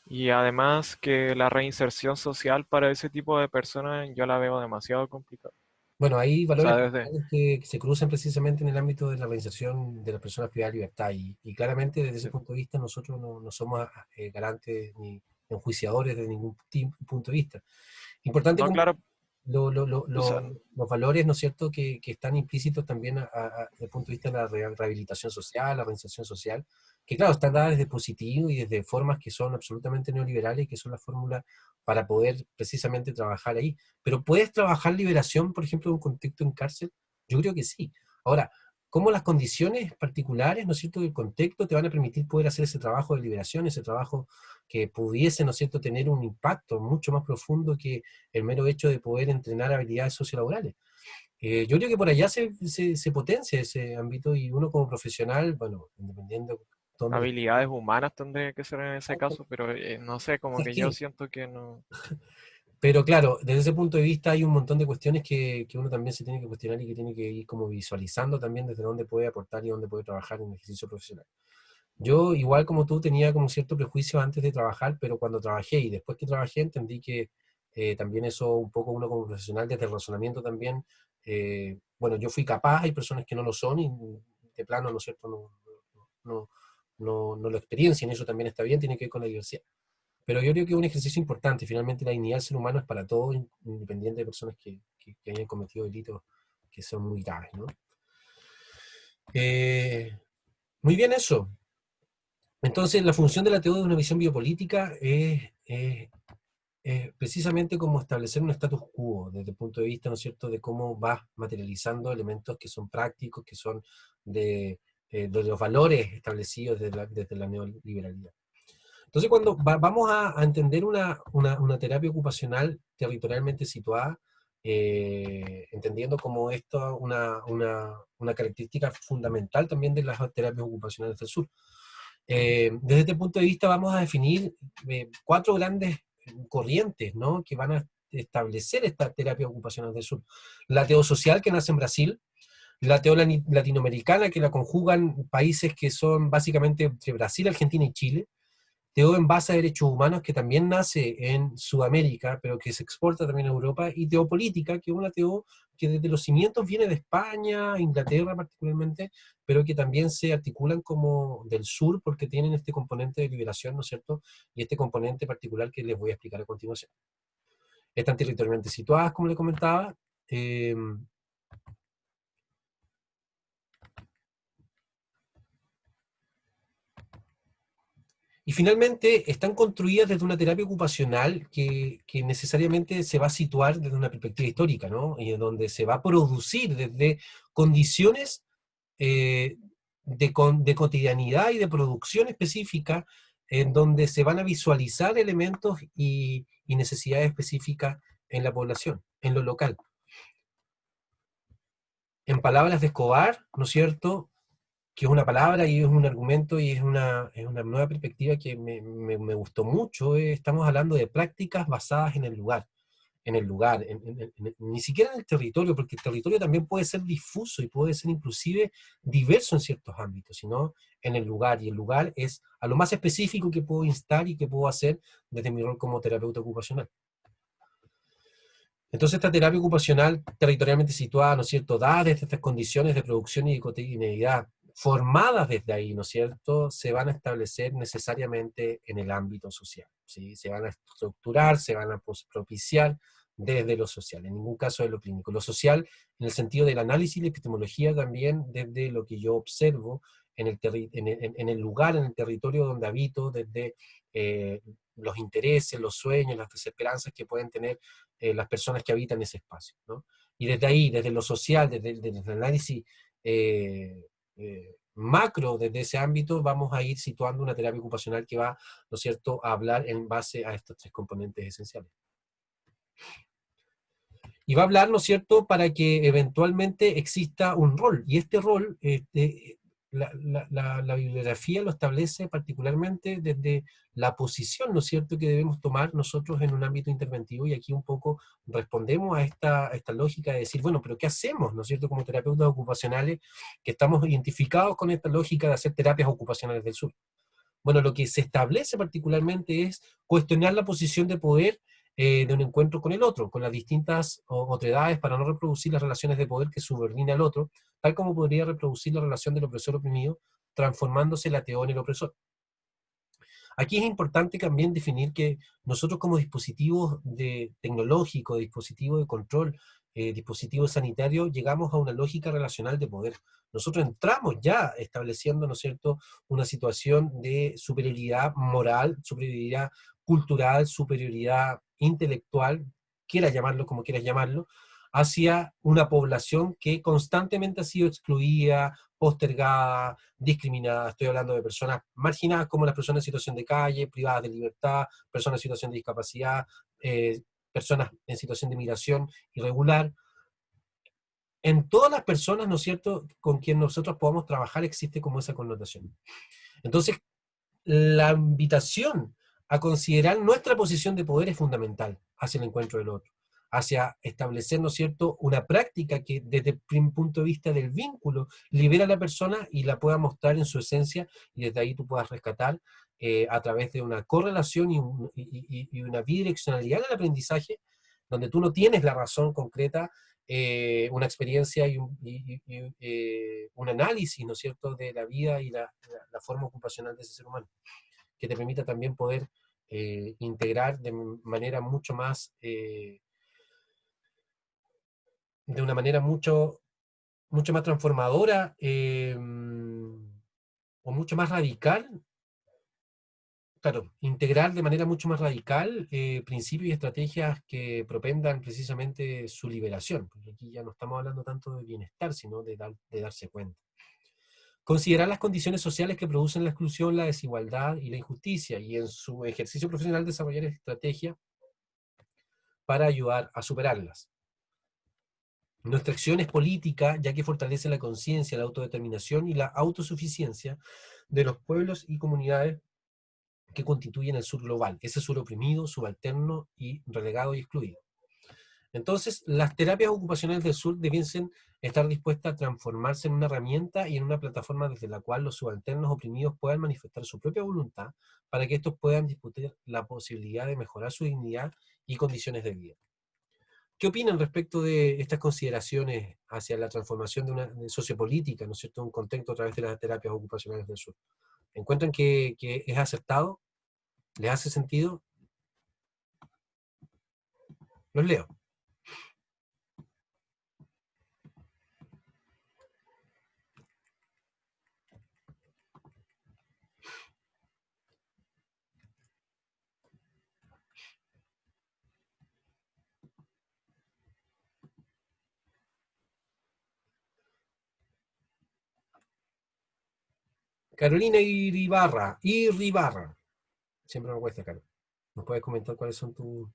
y además que la reinserción social para ese tipo de personas yo la veo demasiado complicada. Bueno, hay O sea, valores desde, que se cruzan precisamente en el ámbito de la reinserción de las personas privadas de libertad y claramente desde ese sí. punto de vista nosotros no somos garantes ni enjuiciadores de ningún punto de vista. Importante No, como claro, o sea, los valores, ¿no es cierto?, que están implícitos también desde el punto de vista de la rehabilitación social, la reinserción social, que claro, están dadas desde positivo y desde formas que son absolutamente neoliberales y que son la fórmula para poder precisamente trabajar ahí. Pero ¿puedes trabajar liberación, por ejemplo, en un contexto en cárcel? Yo creo que sí. Ahora, ¿cómo las condiciones particulares, ¿no es cierto?, del contexto te van a permitir poder hacer ese trabajo de liberación, ese trabajo que pudiese, ¿no es cierto?, tener un impacto mucho más profundo que el mero hecho de poder entrenar habilidades sociolaborales? Yo creo que por allá se potencia ese ámbito y uno como profesional, bueno, independiente de dónde habilidades humanas tendría que ser en ese caso, pero no sé, como que yo sí, siento que no. pero claro, desde ese punto de vista hay un montón de cuestiones que uno también se tiene que cuestionar y que tiene que ir como visualizando también desde dónde puede aportar y dónde puede trabajar en el ejercicio profesional. Yo, igual como tú, tenía como cierto prejuicio antes de trabajar, pero cuando trabajé y después que trabajé entendí que también eso un poco uno como profesional desde el razonamiento también, bueno, yo fui capaz, hay personas que no lo son y de plano, ¿no es cierto?, no, no lo experiencian, eso también está bien, tiene que ver con la diversidad. Pero yo creo que es un ejercicio importante, finalmente la dignidad del ser humano es para todos, independiente de personas que hayan cometido delitos que son muy graves, ¿no? Eh, Muy bien eso. Entonces, la función de la teoría de una visión biopolítica es precisamente como establecer un status quo desde el punto de vista, ¿no es cierto?, de cómo vas materializando elementos que son prácticos, que son de los valores establecidos desde la neoliberalidad. Entonces, cuando vamos a entender una terapia ocupacional territorialmente situada, entendiendo como esto una característica fundamental también de las terapias ocupacionales del sur. Desde este punto de vista vamos a definir 4 grandes corrientes, ¿no?, que van a establecer esta terapia ocupacional del sur. La teosocial, que nace en Brasil, la teo latinoamericana, que la conjugan países que son básicamente entre Brasil, Argentina y Chile, teo en base a derechos humanos, que también nace en Sudamérica, pero que se exporta también a Europa, y teopolítica, que es una teo que desde los cimientos viene de España, Inglaterra particularmente, pero que también se articulan como del sur porque tienen este componente de liberación, ¿no es cierto?, y este componente particular que les voy a explicar a continuación. Están territorialmente situadas, como les comentaba, y finalmente están construidas desde una terapia ocupacional que necesariamente se va a situar desde una perspectiva histórica, ¿no? Y en donde se va a producir desde condiciones de cotidianidad y de producción específica, en donde se van a visualizar elementos y necesidades específicas en la población, en lo local. En palabras de Escobar, ¿no es cierto?, que es una palabra y es un argumento y es una nueva perspectiva que me gustó mucho. Estamos hablando de prácticas basadas en el lugar, ni siquiera en el territorio, porque el territorio también puede ser difuso y puede ser inclusive diverso en ciertos ámbitos, sino en el lugar, y el lugar es a lo más específico que puedo instar y que puedo hacer desde mi rol como terapeuta ocupacional. Entonces, esta terapia ocupacional territorialmente situada, ¿no es cierto?, dadas desde estas condiciones de producción y de cotidianidad, formadas desde ahí, ¿no es cierto?, se van a establecer necesariamente en el ámbito social, ¿sí? Se van a estructurar, se van a propiciar desde lo social, en ningún caso de lo clínico. Lo social en el sentido del análisis y la epistemología también desde lo que yo observo en el lugar, en el territorio donde habito, desde los intereses, los sueños, las desesperanzas que pueden tener las personas que habitan ese espacio, ¿no? Y desde ahí, desde lo social, desde el análisis macro, desde ese ámbito, vamos a ir situando una terapia ocupacional que va, ¿no es cierto?, a hablar en base a estos tres componentes esenciales. Y va a hablar, ¿no es cierto?, para que eventualmente exista un rol, y este rol, la bibliografía lo establece particularmente desde la posición, ¿no es cierto?, que debemos tomar nosotros en un ámbito interventivo, y aquí un poco respondemos a esta lógica de decir, bueno, pero ¿qué hacemos, no es cierto?, como terapeutas ocupacionales, que estamos identificados con esta lógica de hacer terapias ocupacionales del sur. Bueno, lo que se establece particularmente es cuestionar la posición de poder de un encuentro con el otro, con las distintas otredades, para no reproducir las relaciones de poder que subordina al otro, tal como podría reproducir la relación del opresor oprimido, transformándose la ateo en el opresor. Aquí es importante también definir que nosotros como dispositivos tecnológicos, dispositivos de control, dispositivos sanitarios, llegamos a una lógica relacional de poder. Nosotros entramos ya estableciendo, ¿no es cierto?, una situación de superioridad moral, superioridad cultural, superioridad intelectual, quieras llamarlo como quieras llamarlo, hacia una población que constantemente ha sido excluida, postergada, discriminada. Estoy hablando de personas marginadas como las personas en situación de calle, privadas de libertad, personas en situación de discapacidad, personas en situación de migración irregular. En todas las personas, ¿no es cierto?, con quien nosotros podamos trabajar existe como esa connotación. Entonces, la invitación a considerar nuestra posición de poder es fundamental hacia el encuentro del otro, hacia establecer, ¿no es cierto?, una práctica que desde el punto de vista del vínculo libera a la persona y la pueda mostrar en su esencia, y desde ahí tú puedas rescatar a través de una correlación y una bidireccionalidad del aprendizaje, donde tú no tienes la razón concreta, una experiencia y un análisis, ¿no es cierto?, de la vida y la forma ocupacional de ese ser humano, que te permita también poder integrar de manera mucho más, de una manera mucho más transformadora, o mucho más radical, claro, integrar de manera mucho más radical principios y estrategias que propendan precisamente su liberación, porque aquí ya no estamos hablando tanto de bienestar, sino de darse cuenta. Considerar las condiciones sociales que producen la exclusión, la desigualdad y la injusticia, y en su ejercicio profesional desarrollar estrategias para ayudar a superarlas. Nuestra acción es política, ya que fortalece la conciencia, la autodeterminación y la autosuficiencia de los pueblos y comunidades que constituyen el sur global, ese sur oprimido, subalterno y relegado y excluido. Entonces, las terapias ocupacionales del sur debiesen estar dispuestas a transformarse en una herramienta y en una plataforma desde la cual los subalternos oprimidos puedan manifestar su propia voluntad para que estos puedan discutir la posibilidad de mejorar su dignidad y condiciones de vida. ¿Qué opinan respecto de estas consideraciones hacia la transformación de una sociopolítica, ¿no es cierto?, un contexto a través de las terapias ocupacionales del sur? ¿Encuentran que es acertado? ¿Les hace sentido? Los leo. Carolina Iribarra. Siempre me cuesta, Carol. ¿Nos puedes comentar cuáles son tus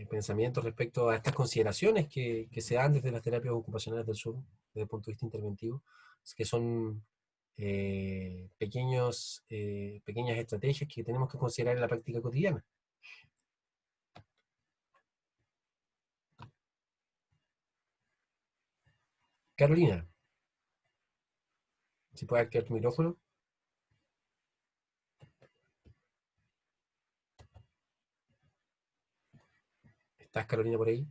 pensamientos respecto a estas consideraciones que se dan desde las terapias ocupacionales del sur, desde el punto de vista interventivo, que son pequeñas estrategias que tenemos que considerar en la práctica cotidiana? Carolina, si puedes activar tu micrófono. ¿Estás, Carolina, por ahí?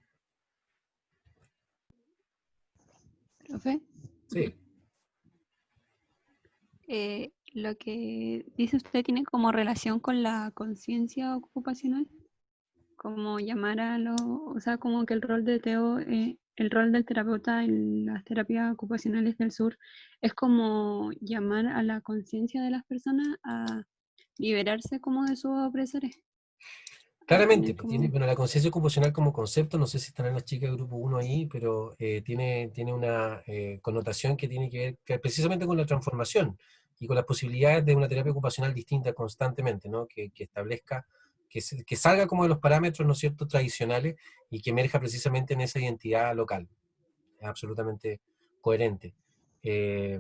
¿Profe? Sí. Lo que dice usted tiene como relación con la conciencia ocupacional, como llamar a los, o sea, como que el rol de el rol del terapeuta en las terapias ocupacionales del sur es como llamar a la conciencia de las personas a liberarse como de sus opresores. A Claramente, tener pues, tiene, como, bueno, la conciencia ocupacional como concepto, no sé si estarán las chicas del grupo 1 ahí, pero tiene una connotación que tiene que ver precisamente con la transformación y con las posibilidades de una terapia ocupacional distinta constantemente, ¿no? Que establezca, que salga como de los parámetros, ¿no es cierto?, tradicionales y que emerja precisamente en esa identidad local. Es absolutamente coherente. Eh,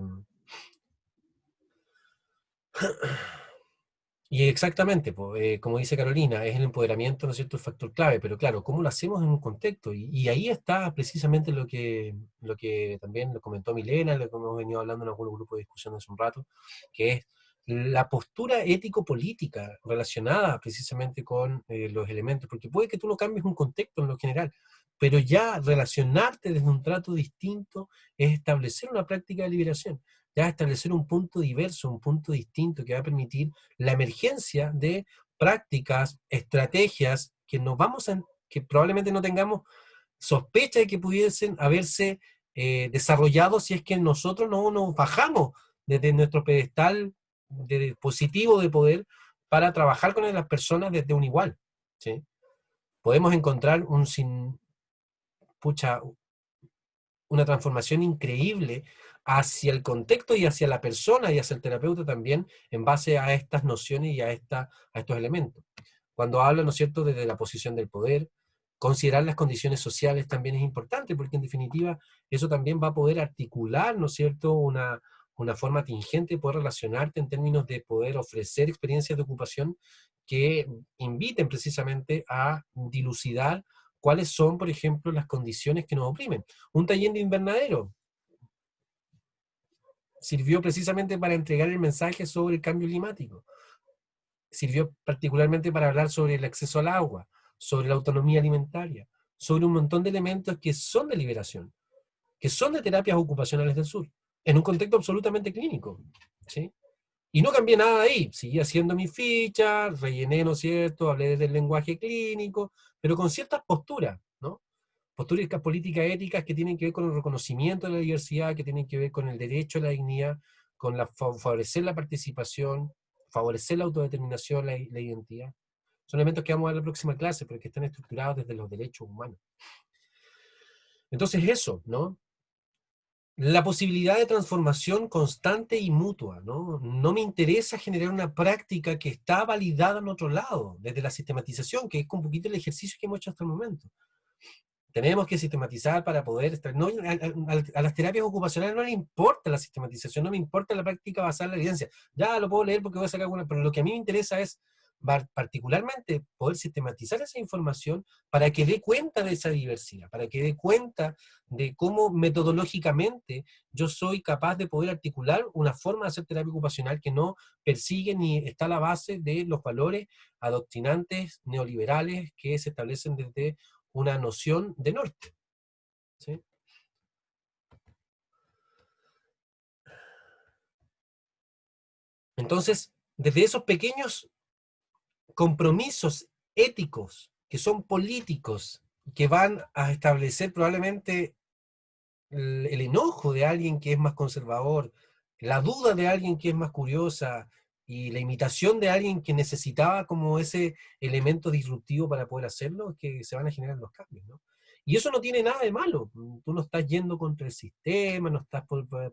Y exactamente, como dice Carolina, es el empoderamiento, ¿no es cierto?, el factor clave, pero claro, ¿cómo lo hacemos en un contexto? Y ahí está precisamente lo que también lo comentó Milena, lo que hemos venido hablando en algunos grupos de discusión hace un rato, que es la postura ético-política relacionada precisamente con los elementos, porque puede que tú no cambies un contexto en lo general, pero ya relacionarte desde un trato distinto es establecer una práctica de liberación, ya establecer un punto diverso, un punto distinto que va a permitir la emergencia de prácticas, estrategias que que probablemente no tengamos sospecha de que pudiesen haberse desarrollado si es que nosotros no nos bajamos desde nuestro pedestal de positivo de poder para trabajar con las personas desde un igual, ¿sí? Podemos encontrar una transformación increíble hacia el contexto y hacia la persona y hacia el terapeuta también en base a estas nociones y a estos elementos. Cuando habla, ¿no es cierto?, desde la posición del poder, considerar las condiciones sociales también es importante, porque en definitiva eso también va a poder articular, ¿no es cierto?, una forma tingente de poder relacionarte en términos de poder ofrecer experiencias de ocupación que inviten precisamente a dilucidar cuáles son, por ejemplo, las condiciones que nos oprimen. Un taller de invernadero sirvió precisamente para entregar el mensaje sobre el cambio climático. Sirvió particularmente para hablar sobre el acceso al agua, sobre la autonomía alimentaria, sobre un montón de elementos que son de liberación, que son de terapias ocupacionales del sur, en un contexto absolutamente clínico, ¿sí? Y no cambié nada de ahí, seguí haciendo mi ficha, rellené, ¿no es cierto?, hablé del lenguaje clínico, pero con ciertas posturas, ¿no? Posturas políticas éticas que tienen que ver con el reconocimiento de la diversidad, que tienen que ver con el derecho a la dignidad, con favorecer la participación, favorecer la autodeterminación, la identidad. Son elementos que vamos a ver en la próxima clase, pero que están estructurados desde los derechos humanos. Entonces eso, ¿no? La posibilidad de transformación constante y mutua, ¿no? No me interesa generar una práctica que está validada en otro lado, desde la sistematización, que es un poquito el ejercicio que hemos hecho hasta el momento. Tenemos que sistematizar para poder estar. No, a las terapias ocupacionales no les importa la sistematización, no me importa la práctica basada en la evidencia. Ya lo puedo leer porque voy a sacar alguna, pero lo que a mí me interesa es particularmente poder sistematizar esa información para que dé cuenta de esa diversidad, para que dé cuenta de cómo metodológicamente yo soy capaz de poder articular una forma de hacer terapia ocupacional que no persigue ni está a la base de los valores adoctrinantes neoliberales que se establecen desde una noción de norte, ¿sí? Entonces, desde esos pequeños compromisos éticos que son políticos, que van a establecer probablemente el enojo de alguien que es más conservador, la duda de alguien que es más curiosa y la imitación de alguien que necesitaba como ese elemento disruptivo para poder hacerlo, que se van a generar los cambios, ¿no? Y eso no tiene nada de malo. Tú no estás yendo contra el sistema, no estás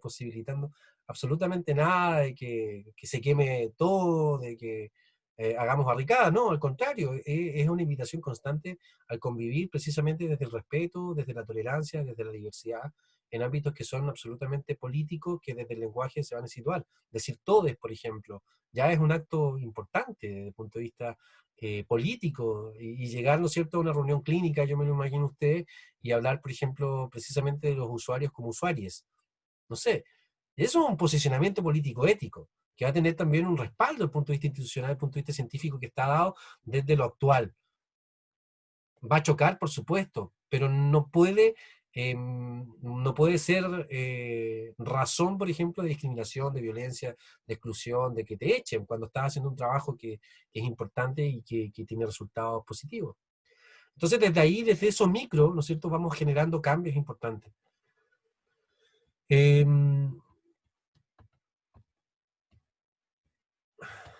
posibilitando absolutamente nada de que se queme todo, de que hagamos barricadas, no, al contrario, es una invitación constante al convivir precisamente desde el respeto, desde la tolerancia, desde la diversidad, en ámbitos que son absolutamente políticos, que desde el lenguaje se van a situar. Decir todes, por ejemplo, ya es un acto importante desde el punto de vista político, y llegar, ¿no es cierto?, a una reunión clínica, yo me lo imagino usted, y hablar, por ejemplo, precisamente de los usuarios como usuarios. No sé, eso es un posicionamiento político ético, que va a tener también un respaldo desde el punto de vista institucional, desde el punto de vista científico que está dado desde lo actual. Va a chocar, por supuesto, pero no puede ser razón, por ejemplo, de discriminación, de violencia, de exclusión, de que te echen cuando estás haciendo un trabajo que es importante y que tiene resultados positivos. Entonces, desde ahí, desde esos micro, ¿no es cierto?, vamos generando cambios importantes.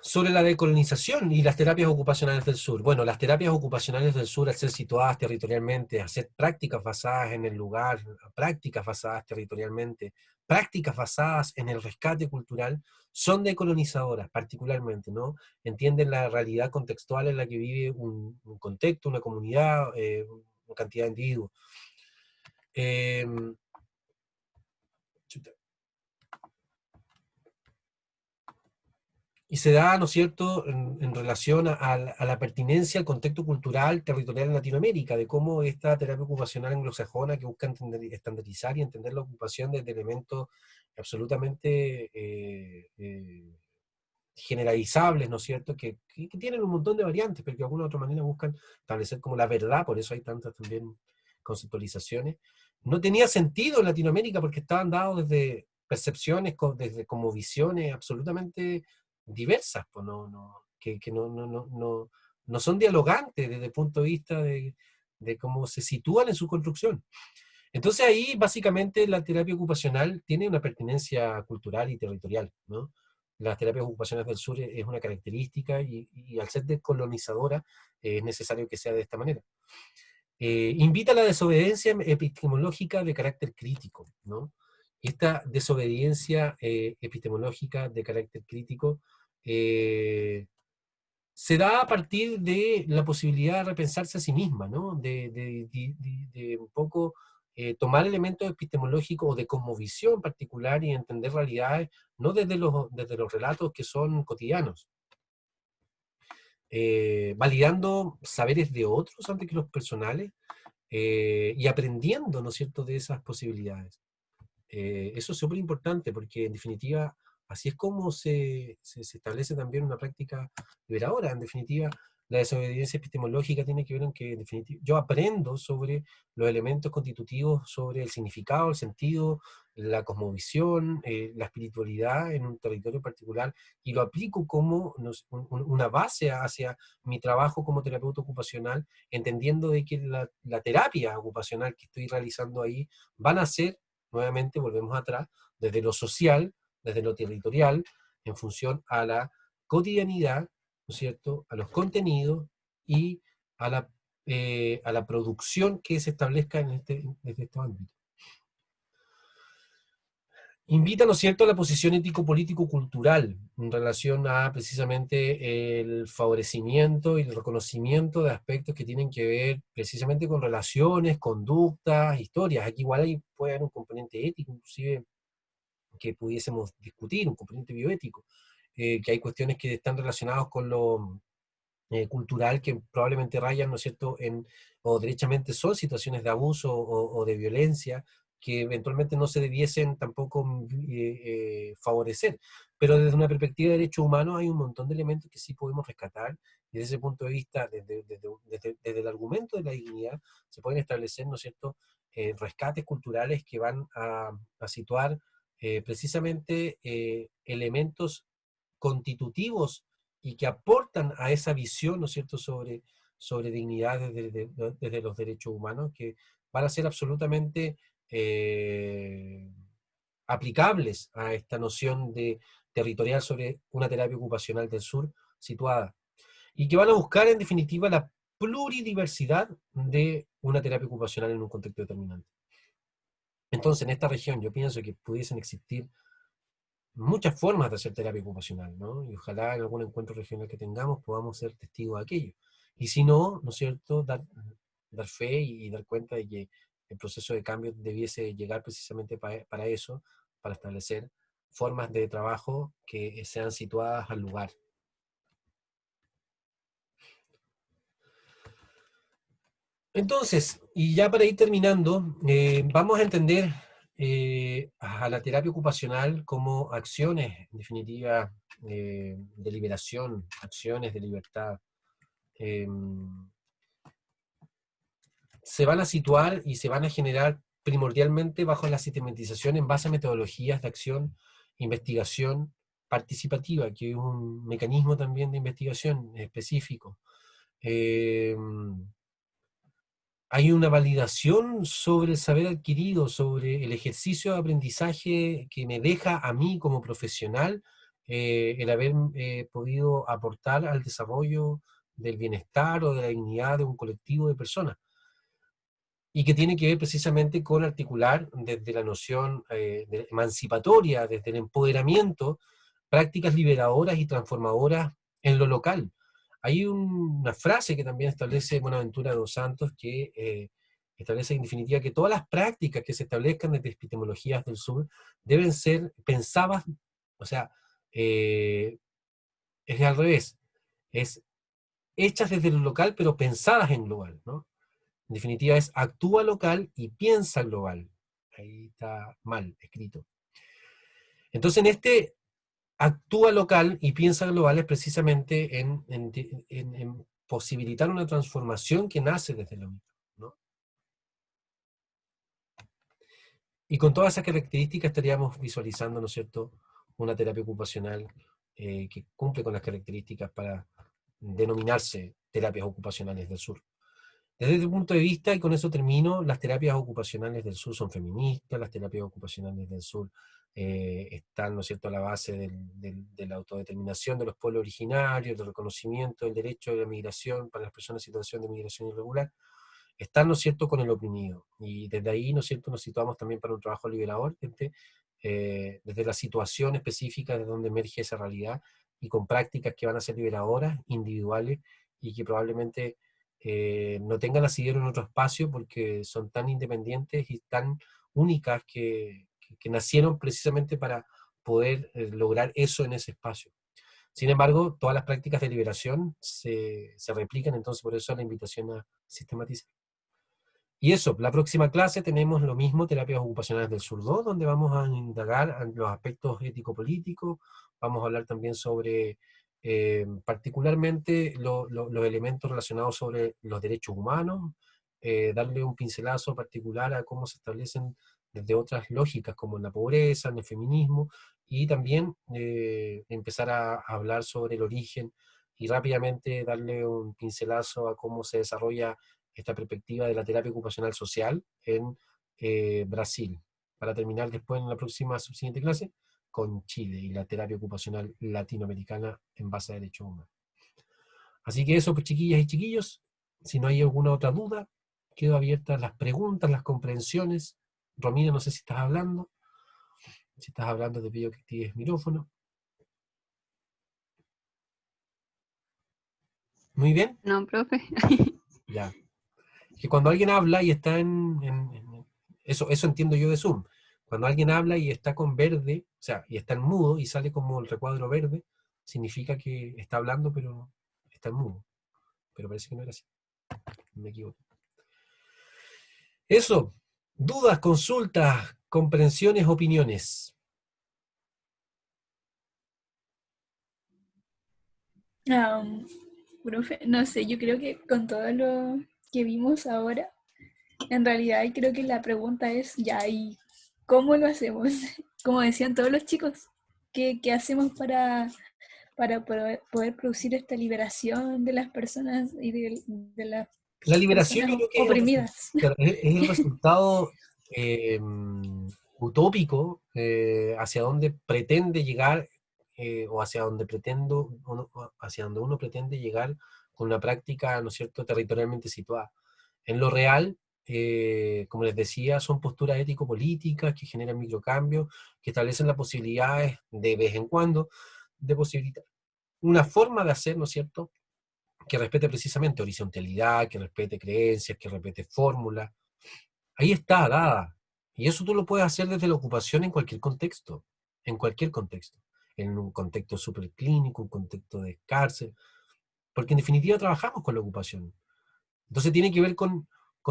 Sobre la decolonización y las terapias ocupacionales del sur. Bueno, las terapias ocupacionales del sur, al ser situadas territorialmente, hacer prácticas basadas en el lugar, prácticas basadas territorialmente, prácticas basadas en el rescate cultural, son decolonizadoras particularmente, ¿no? Entienden la realidad contextual en la que vive un contexto, una comunidad, una cantidad de individuos. Y se da, ¿no es cierto?, en relación a la pertinencia al contexto cultural territorial en Latinoamérica, de cómo esta terapia ocupacional anglosajona que busca estandarizar y entender la ocupación desde elementos absolutamente generalizables, ¿no es cierto?, que tienen un montón de variantes, pero que de alguna u otra manera buscan establecer como la verdad, por eso hay tantas también conceptualizaciones. No tenía sentido en Latinoamérica porque estaban dados desde percepciones, desde como visiones absolutamente diversas, pues que no son dialogantes desde el punto de vista de cómo se sitúan en su construcción. Entonces ahí básicamente la terapia ocupacional tiene una pertinencia cultural y territorial, ¿no? Las terapias ocupacionales del sur es una característica y al ser decolonizadora es necesario que sea de esta manera. Invita a la desobediencia epistemológica de carácter crítico, ¿no? Y esta desobediencia epistemológica de carácter crítico se da a partir de la posibilidad de repensarse a sí misma, ¿no? De un poco tomar elementos epistemológicos o de cosmovisión particular y entender realidades, no desde los relatos que son cotidianos, validando saberes de otros antes que los personales, y aprendiendo, ¿no es cierto?, de esas posibilidades. Eso es súper importante porque, en definitiva, así es como se establece también una práctica liberadora. En definitiva, la desobediencia epistemológica tiene que ver en que, en definitiva, yo aprendo sobre los elementos constitutivos, sobre el significado, el sentido, la cosmovisión, la espiritualidad en un territorio particular, y lo aplico como una base hacia mi trabajo como terapeuta ocupacional, entendiendo de que la terapia ocupacional que estoy realizando ahí van a ser, nuevamente volvemos atrás, desde lo social, desde lo territorial, en función a la cotidianidad, ¿no es cierto?, a los contenidos y a la producción que se establezca desde estos ámbitos. Invita, ¿no es cierto?, a la posición ético-político-cultural en relación a precisamente el favorecimiento y el reconocimiento de aspectos que tienen que ver precisamente con relaciones, conductas, historias. Aquí igual puede haber un componente ético, inclusive, que pudiésemos discutir, un componente bioético, que hay cuestiones que están relacionadas con lo cultural que probablemente rayan, ¿no es cierto?, o derechamente son situaciones de abuso o de violencia que eventualmente no se debiesen tampoco favorecer. Pero desde una perspectiva de derechos humanos hay un montón de elementos que sí podemos rescatar, y desde ese punto de vista, desde el argumento de la dignidad, se pueden establecer, ¿no es cierto?, rescates culturales que van a situar precisamente elementos constitutivos y que aportan a esa visión, ¿no es cierto?, sobre dignidad desde los derechos humanos, que van a ser absolutamente aplicables a esta noción de territorial sobre una terapia ocupacional del sur situada, y que van a buscar en definitiva la pluridiversidad de una terapia ocupacional en un contexto determinante. Entonces, en esta región yo pienso que pudiesen existir muchas formas de hacer terapia ocupacional, ¿no? Y ojalá en algún encuentro regional que tengamos podamos ser testigos de aquello. Y si no, ¿no es cierto?, dar fe y dar cuenta de que el proceso de cambio debiese llegar precisamente para eso, para establecer formas de trabajo que sean situadas al lugar. Entonces, y ya para ir terminando, vamos a entender a la terapia ocupacional como acciones, en definitiva, de liberación, acciones de libertad. Se van a situar y se van a generar primordialmente bajo la sistematización en base a metodologías de acción, investigación participativa, que es un mecanismo también de investigación específico. hay una validación sobre el saber adquirido, sobre el ejercicio de aprendizaje que me deja a mí como profesional el haber podido aportar al desarrollo del bienestar o de la dignidad de un colectivo de personas. Y que tiene que ver precisamente con articular desde la noción emancipatoria, desde el empoderamiento, prácticas liberadoras y transformadoras en lo local. Hay una frase que también establece Buenaventura dos Santos que establece en definitiva que todas las prácticas que se establezcan desde epistemologías del sur deben ser pensadas, o sea, es al revés, es hechas desde lo local pero pensadas en global, ¿no? En definitiva es actúa local y piensa global. Ahí está mal escrito. Entonces en este actúa local y piensa global es precisamente en posibilitar una transformación que nace desde lo micro, ¿no? Y con todas esas características estaríamos visualizando, ¿no es cierto?, una terapia ocupacional que cumple con las características para denominarse terapias ocupacionales del sur. Desde este punto de vista, y con eso termino, las terapias ocupacionales del sur son feministas, las terapias ocupacionales del sur están, ¿no es cierto?, a la base de la autodeterminación de los pueblos originarios, del reconocimiento del derecho de la migración para las personas en situación de migración irregular, están, ¿no es cierto?, con el oprimido. Y desde ahí, ¿no es cierto?, nos situamos también para un trabajo liberador, desde la situación específica de donde emerge esa realidad, y con prácticas que van a ser liberadoras, individuales, y que probablemente no tengan asidero en otro espacio porque son tan independientes y tan únicas que nacieron precisamente para poder lograr eso en ese espacio. Sin embargo, todas las prácticas de liberación se replican, entonces por eso la invitación a sistematizar. Y eso, la próxima clase tenemos lo mismo, terapias ocupacionales del sur 2, donde vamos a indagar los aspectos ético-políticos, vamos a hablar también sobre particularmente los elementos relacionados sobre los derechos humanos, darle un pincelazo particular a cómo se establecen desde otras lógicas como en la pobreza, en el feminismo, y también empezar a hablar sobre el origen y rápidamente darle un pincelazo a cómo se desarrolla esta perspectiva de la terapia ocupacional social en Brasil, para terminar después en la próxima subsiguiente clase con Chile y la terapia ocupacional latinoamericana en base a derechos humanos. Así que eso, pues, chiquillas y chiquillos, si no hay alguna otra duda, quedo abierta a las preguntas, las comprensiones. Romina, no sé si estás hablando. Si estás hablando, te pido que actives el micrófono. Muy bien. No, profe. Ya. Que cuando alguien habla y está eso entiendo yo de Zoom. Cuando alguien habla y está con verde, o sea, y está en mudo y sale como el recuadro verde, significa que está hablando, pero está en mudo. Pero parece que no era así. Me equivoco. Eso. Dudas, consultas, comprensiones, opiniones. Profe, no sé, yo creo que con todo lo que vimos ahora, en realidad creo que la pregunta es ya, ¿y cómo lo hacemos? Como decían todos los chicos, ¿qué hacemos para poder producir esta liberación de las personas y de las La liberación yo personas creo que oprimidas? es el resultado utópico hacia donde pretende llegar o hacia donde uno pretende llegar con una práctica, ¿no es cierto?, territorialmente situada. En lo real, como les decía, son posturas ético-políticas que generan microcambios, que establecen las posibilidades de vez en cuando de posibilitar una forma de hacer, ¿no es cierto?, que respete precisamente horizontalidad, que respete creencias, que respete fórmulas. Ahí está, dada. Y eso tú lo puedes hacer desde la ocupación en cualquier contexto, en un contexto superclínico, un contexto de cárcel, porque en definitiva trabajamos con la ocupación. Entonces tiene que ver con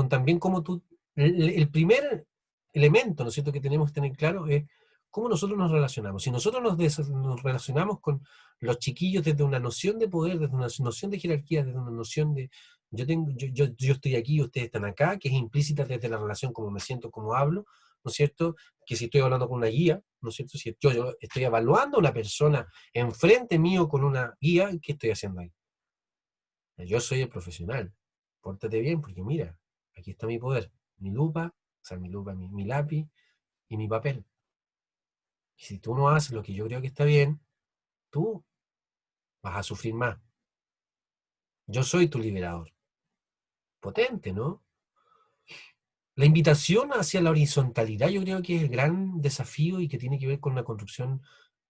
también cómo tú, el primer elemento, ¿no es cierto?, que tenemos que tener claro es cómo nosotros nos relacionamos. Si nosotros nos relacionamos con los chiquillos desde una noción de poder, desde una noción de jerarquía, desde una noción de yo estoy aquí y ustedes están acá, que es implícita desde la relación, como me siento, como hablo, ¿no es cierto?, que si estoy hablando con una guía, ¿no es cierto?, si yo estoy evaluando a una persona enfrente mío con una guía, ¿qué estoy haciendo ahí? Yo soy el profesional, pórtate bien porque mira, aquí está mi poder, mi lupa, o sea, mi lupa, mi lápiz y mi papel. Y si tú no haces lo que yo creo que está bien, tú vas a sufrir más. Yo soy tu liberador. Potente, ¿no? La invitación hacia la horizontalidad yo creo que es el gran desafío y que tiene que ver con la construcción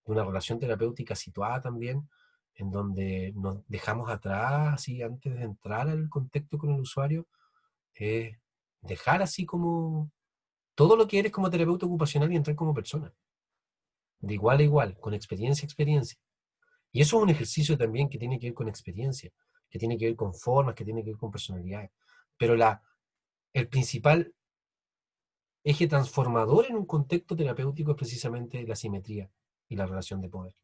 de una relación terapéutica situada también, en donde nos dejamos atrás, así antes de entrar al contacto con el usuario, es dejar así como todo lo que eres como terapeuta ocupacional y entrar como persona, de igual a igual, con experiencia a experiencia. Y eso es un ejercicio también que tiene que ver con experiencia, que tiene que ver con formas, que tiene que ver con personalidades. Pero el principal eje transformador en un contexto terapéutico es precisamente la simetría y la relación de poder.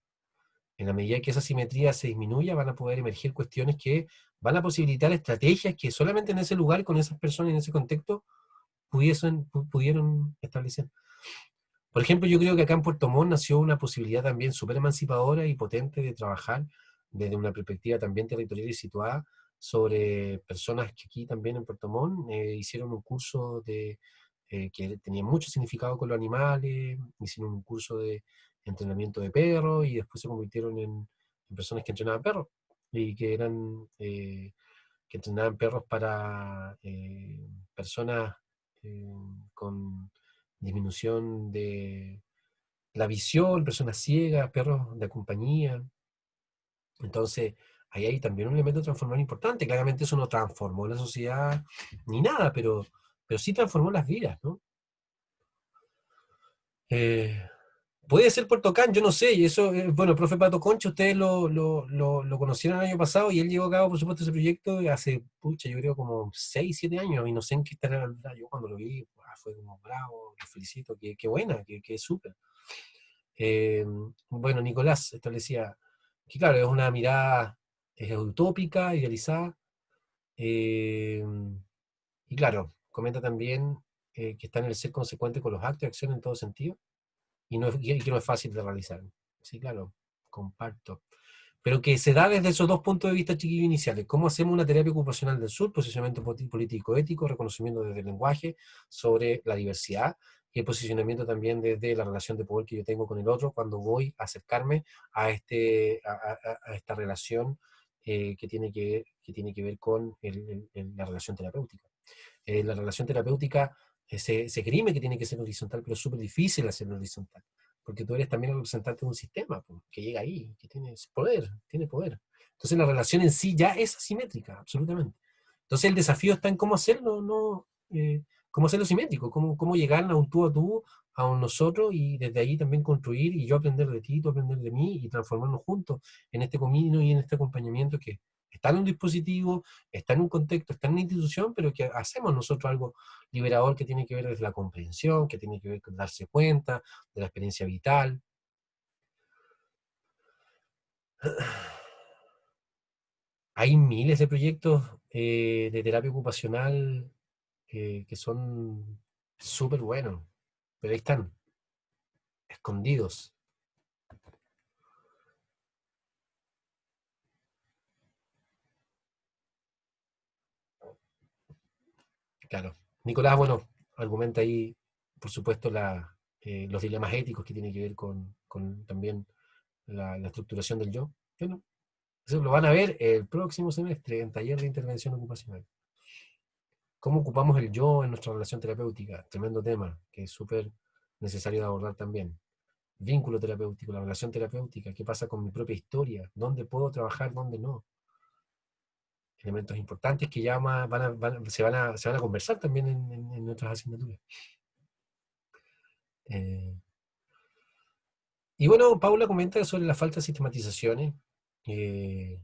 En la medida que esa simetría se disminuya, van a poder emerger cuestiones que van a posibilitar estrategias que solamente en ese lugar, con esas personas, en ese contexto, pudieron establecer. Por ejemplo, yo creo que acá en Puerto Montt nació una posibilidad también súper emancipadora y potente de trabajar desde una perspectiva también territorial y situada sobre personas que aquí también en Puerto Montt hicieron un curso que tenía mucho significado con los animales, hicieron un curso de entrenamiento de perros y después se convirtieron en personas que entrenaban perros y que entrenaban perros para personas con disminución de la visión, personas ciegas, perros de compañía. Entonces, ahí hay también un elemento transformador importante. Claramente eso no transformó la sociedad ni nada, pero sí transformó las vidas, ¿no? Puede ser Puerto Can, yo no sé, y eso, bueno, el profe Pato Concha, ustedes lo conocieron el año pasado y él llevó a cabo, por supuesto, ese proyecto hace, pucha, yo creo como 6, 7 años, y no sé en qué estará, yo cuando lo vi, fue como bravo, lo felicito, qué buena, qué súper. Bueno, Nicolás establecía que, claro, es una mirada utópica, idealizada, eh, y claro, comenta también que está en el ser consecuente con los actos y acciones en todo sentido, y que no es fácil de realizar. Sí, claro, comparto. Pero que se da desde esos dos puntos de vista chiquillos iniciales. ¿Cómo hacemos una terapia ocupacional del sur? Posicionamiento político-ético, reconocimiento desde el lenguaje sobre la diversidad y el posicionamiento también desde la relación de poder que yo tengo con el otro cuando voy a acercarme a esta relación que tiene que ver con la relación terapéutica. La relación terapéutica se crime que tiene que ser horizontal, pero es súper difícil hacerlo horizontal, porque tú eres también el representante de un sistema que llega ahí, que tiene poder. Entonces la relación en sí ya es asimétrica, absolutamente. Entonces el desafío está en cómo hacerlo, no, cómo hacerlo simétrico, cómo llegar a un tú, a un nosotros, y desde ahí también construir, y yo aprender de ti, tú aprender de mí, y transformarnos juntos en este camino y en este acompañamiento que está en un dispositivo, está en un contexto, está en una institución, pero que hacemos nosotros algo liberador que tiene que ver desde la comprensión, que tiene que ver con darse cuenta de la experiencia vital. Hay miles de proyectos de terapia ocupacional que son súper buenos, pero ahí están, escondidos. Claro. Nicolás, bueno, argumenta ahí, por supuesto, los dilemas éticos que tienen que ver con también la estructuración del yo. Bueno, eso lo van a ver el próximo semestre en taller de intervención ocupacional. ¿Cómo ocupamos el yo en nuestra relación terapéutica? Tremendo tema, que es súper necesario de abordar también. Vínculo terapéutico, la relación terapéutica, qué pasa con mi propia historia, dónde puedo trabajar, dónde no. Elementos importantes que ya se van a conversar también en nuestras asignaturas. Y bueno, Paula comenta sobre la falta de sistematizaciones. Y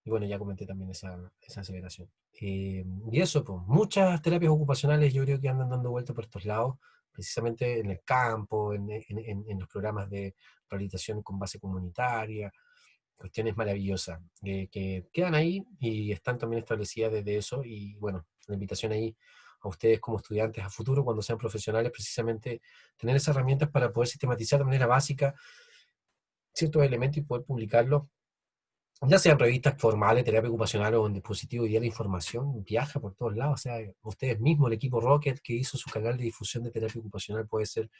bueno, ya comenté también esa aseveración. Y eso, pues, muchas terapias ocupacionales yo creo que andan dando vueltas por estos lados, precisamente en el campo, en los programas de rehabilitación con base comunitaria, cuestiones maravillosas que quedan ahí y están también establecidas desde eso. Y bueno, la invitación ahí a ustedes como estudiantes a futuro, cuando sean profesionales, precisamente tener esas herramientas para poder sistematizar de manera básica ciertos elementos y poder publicarlos ya sean revistas formales, terapia ocupacional o en dispositivo, y la información viaja por todos lados. O sea, ustedes mismos, el equipo Rocket que hizo su canal de difusión de terapia ocupacional, puede ser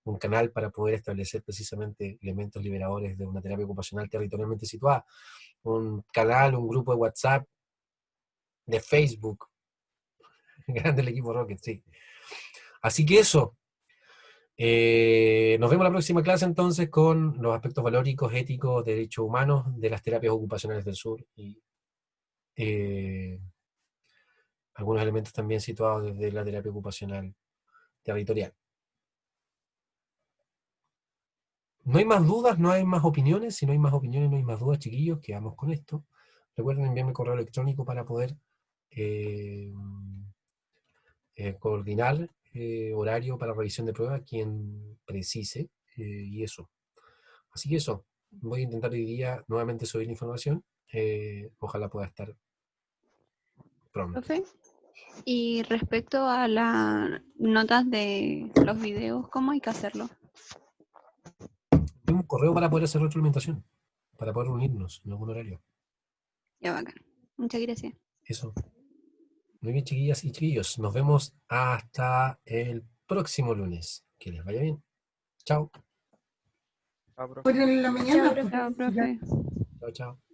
un canal para poder establecer precisamente elementos liberadores de una terapia ocupacional territorialmente situada. Un canal, un grupo de WhatsApp, de Facebook. Grande el equipo Rocket, sí. Así que eso. Nos vemos en la próxima clase entonces con los aspectos valóricos, éticos, de derechos humanos de las terapias ocupacionales del sur y algunos elementos también situados desde la terapia ocupacional territorial. No hay más dudas, no hay más opiniones. Si no hay más opiniones, no hay más dudas, chiquillos. Quedamos con esto. Recuerden enviarme correo electrónico para poder coordinar horario para revisión de prueba, quien precise, y eso. Así que eso. Voy a intentar hoy día nuevamente subir información. Ojalá pueda estar pronto. Profe, y respecto a las notas de los videos, ¿cómo hay que hacerlo? Tengo un correo para poder hacer retroalimentación, para poder unirnos en algún horario. Ya, bacán. Muchas gracias. Eso. Muy bien, chiquillas y chiquillos. Nos vemos hasta el próximo lunes. Que les vaya bien. Chao. Ah, profe. Por en la mañana. Chao, profe. Chao, profe. Chao, chao.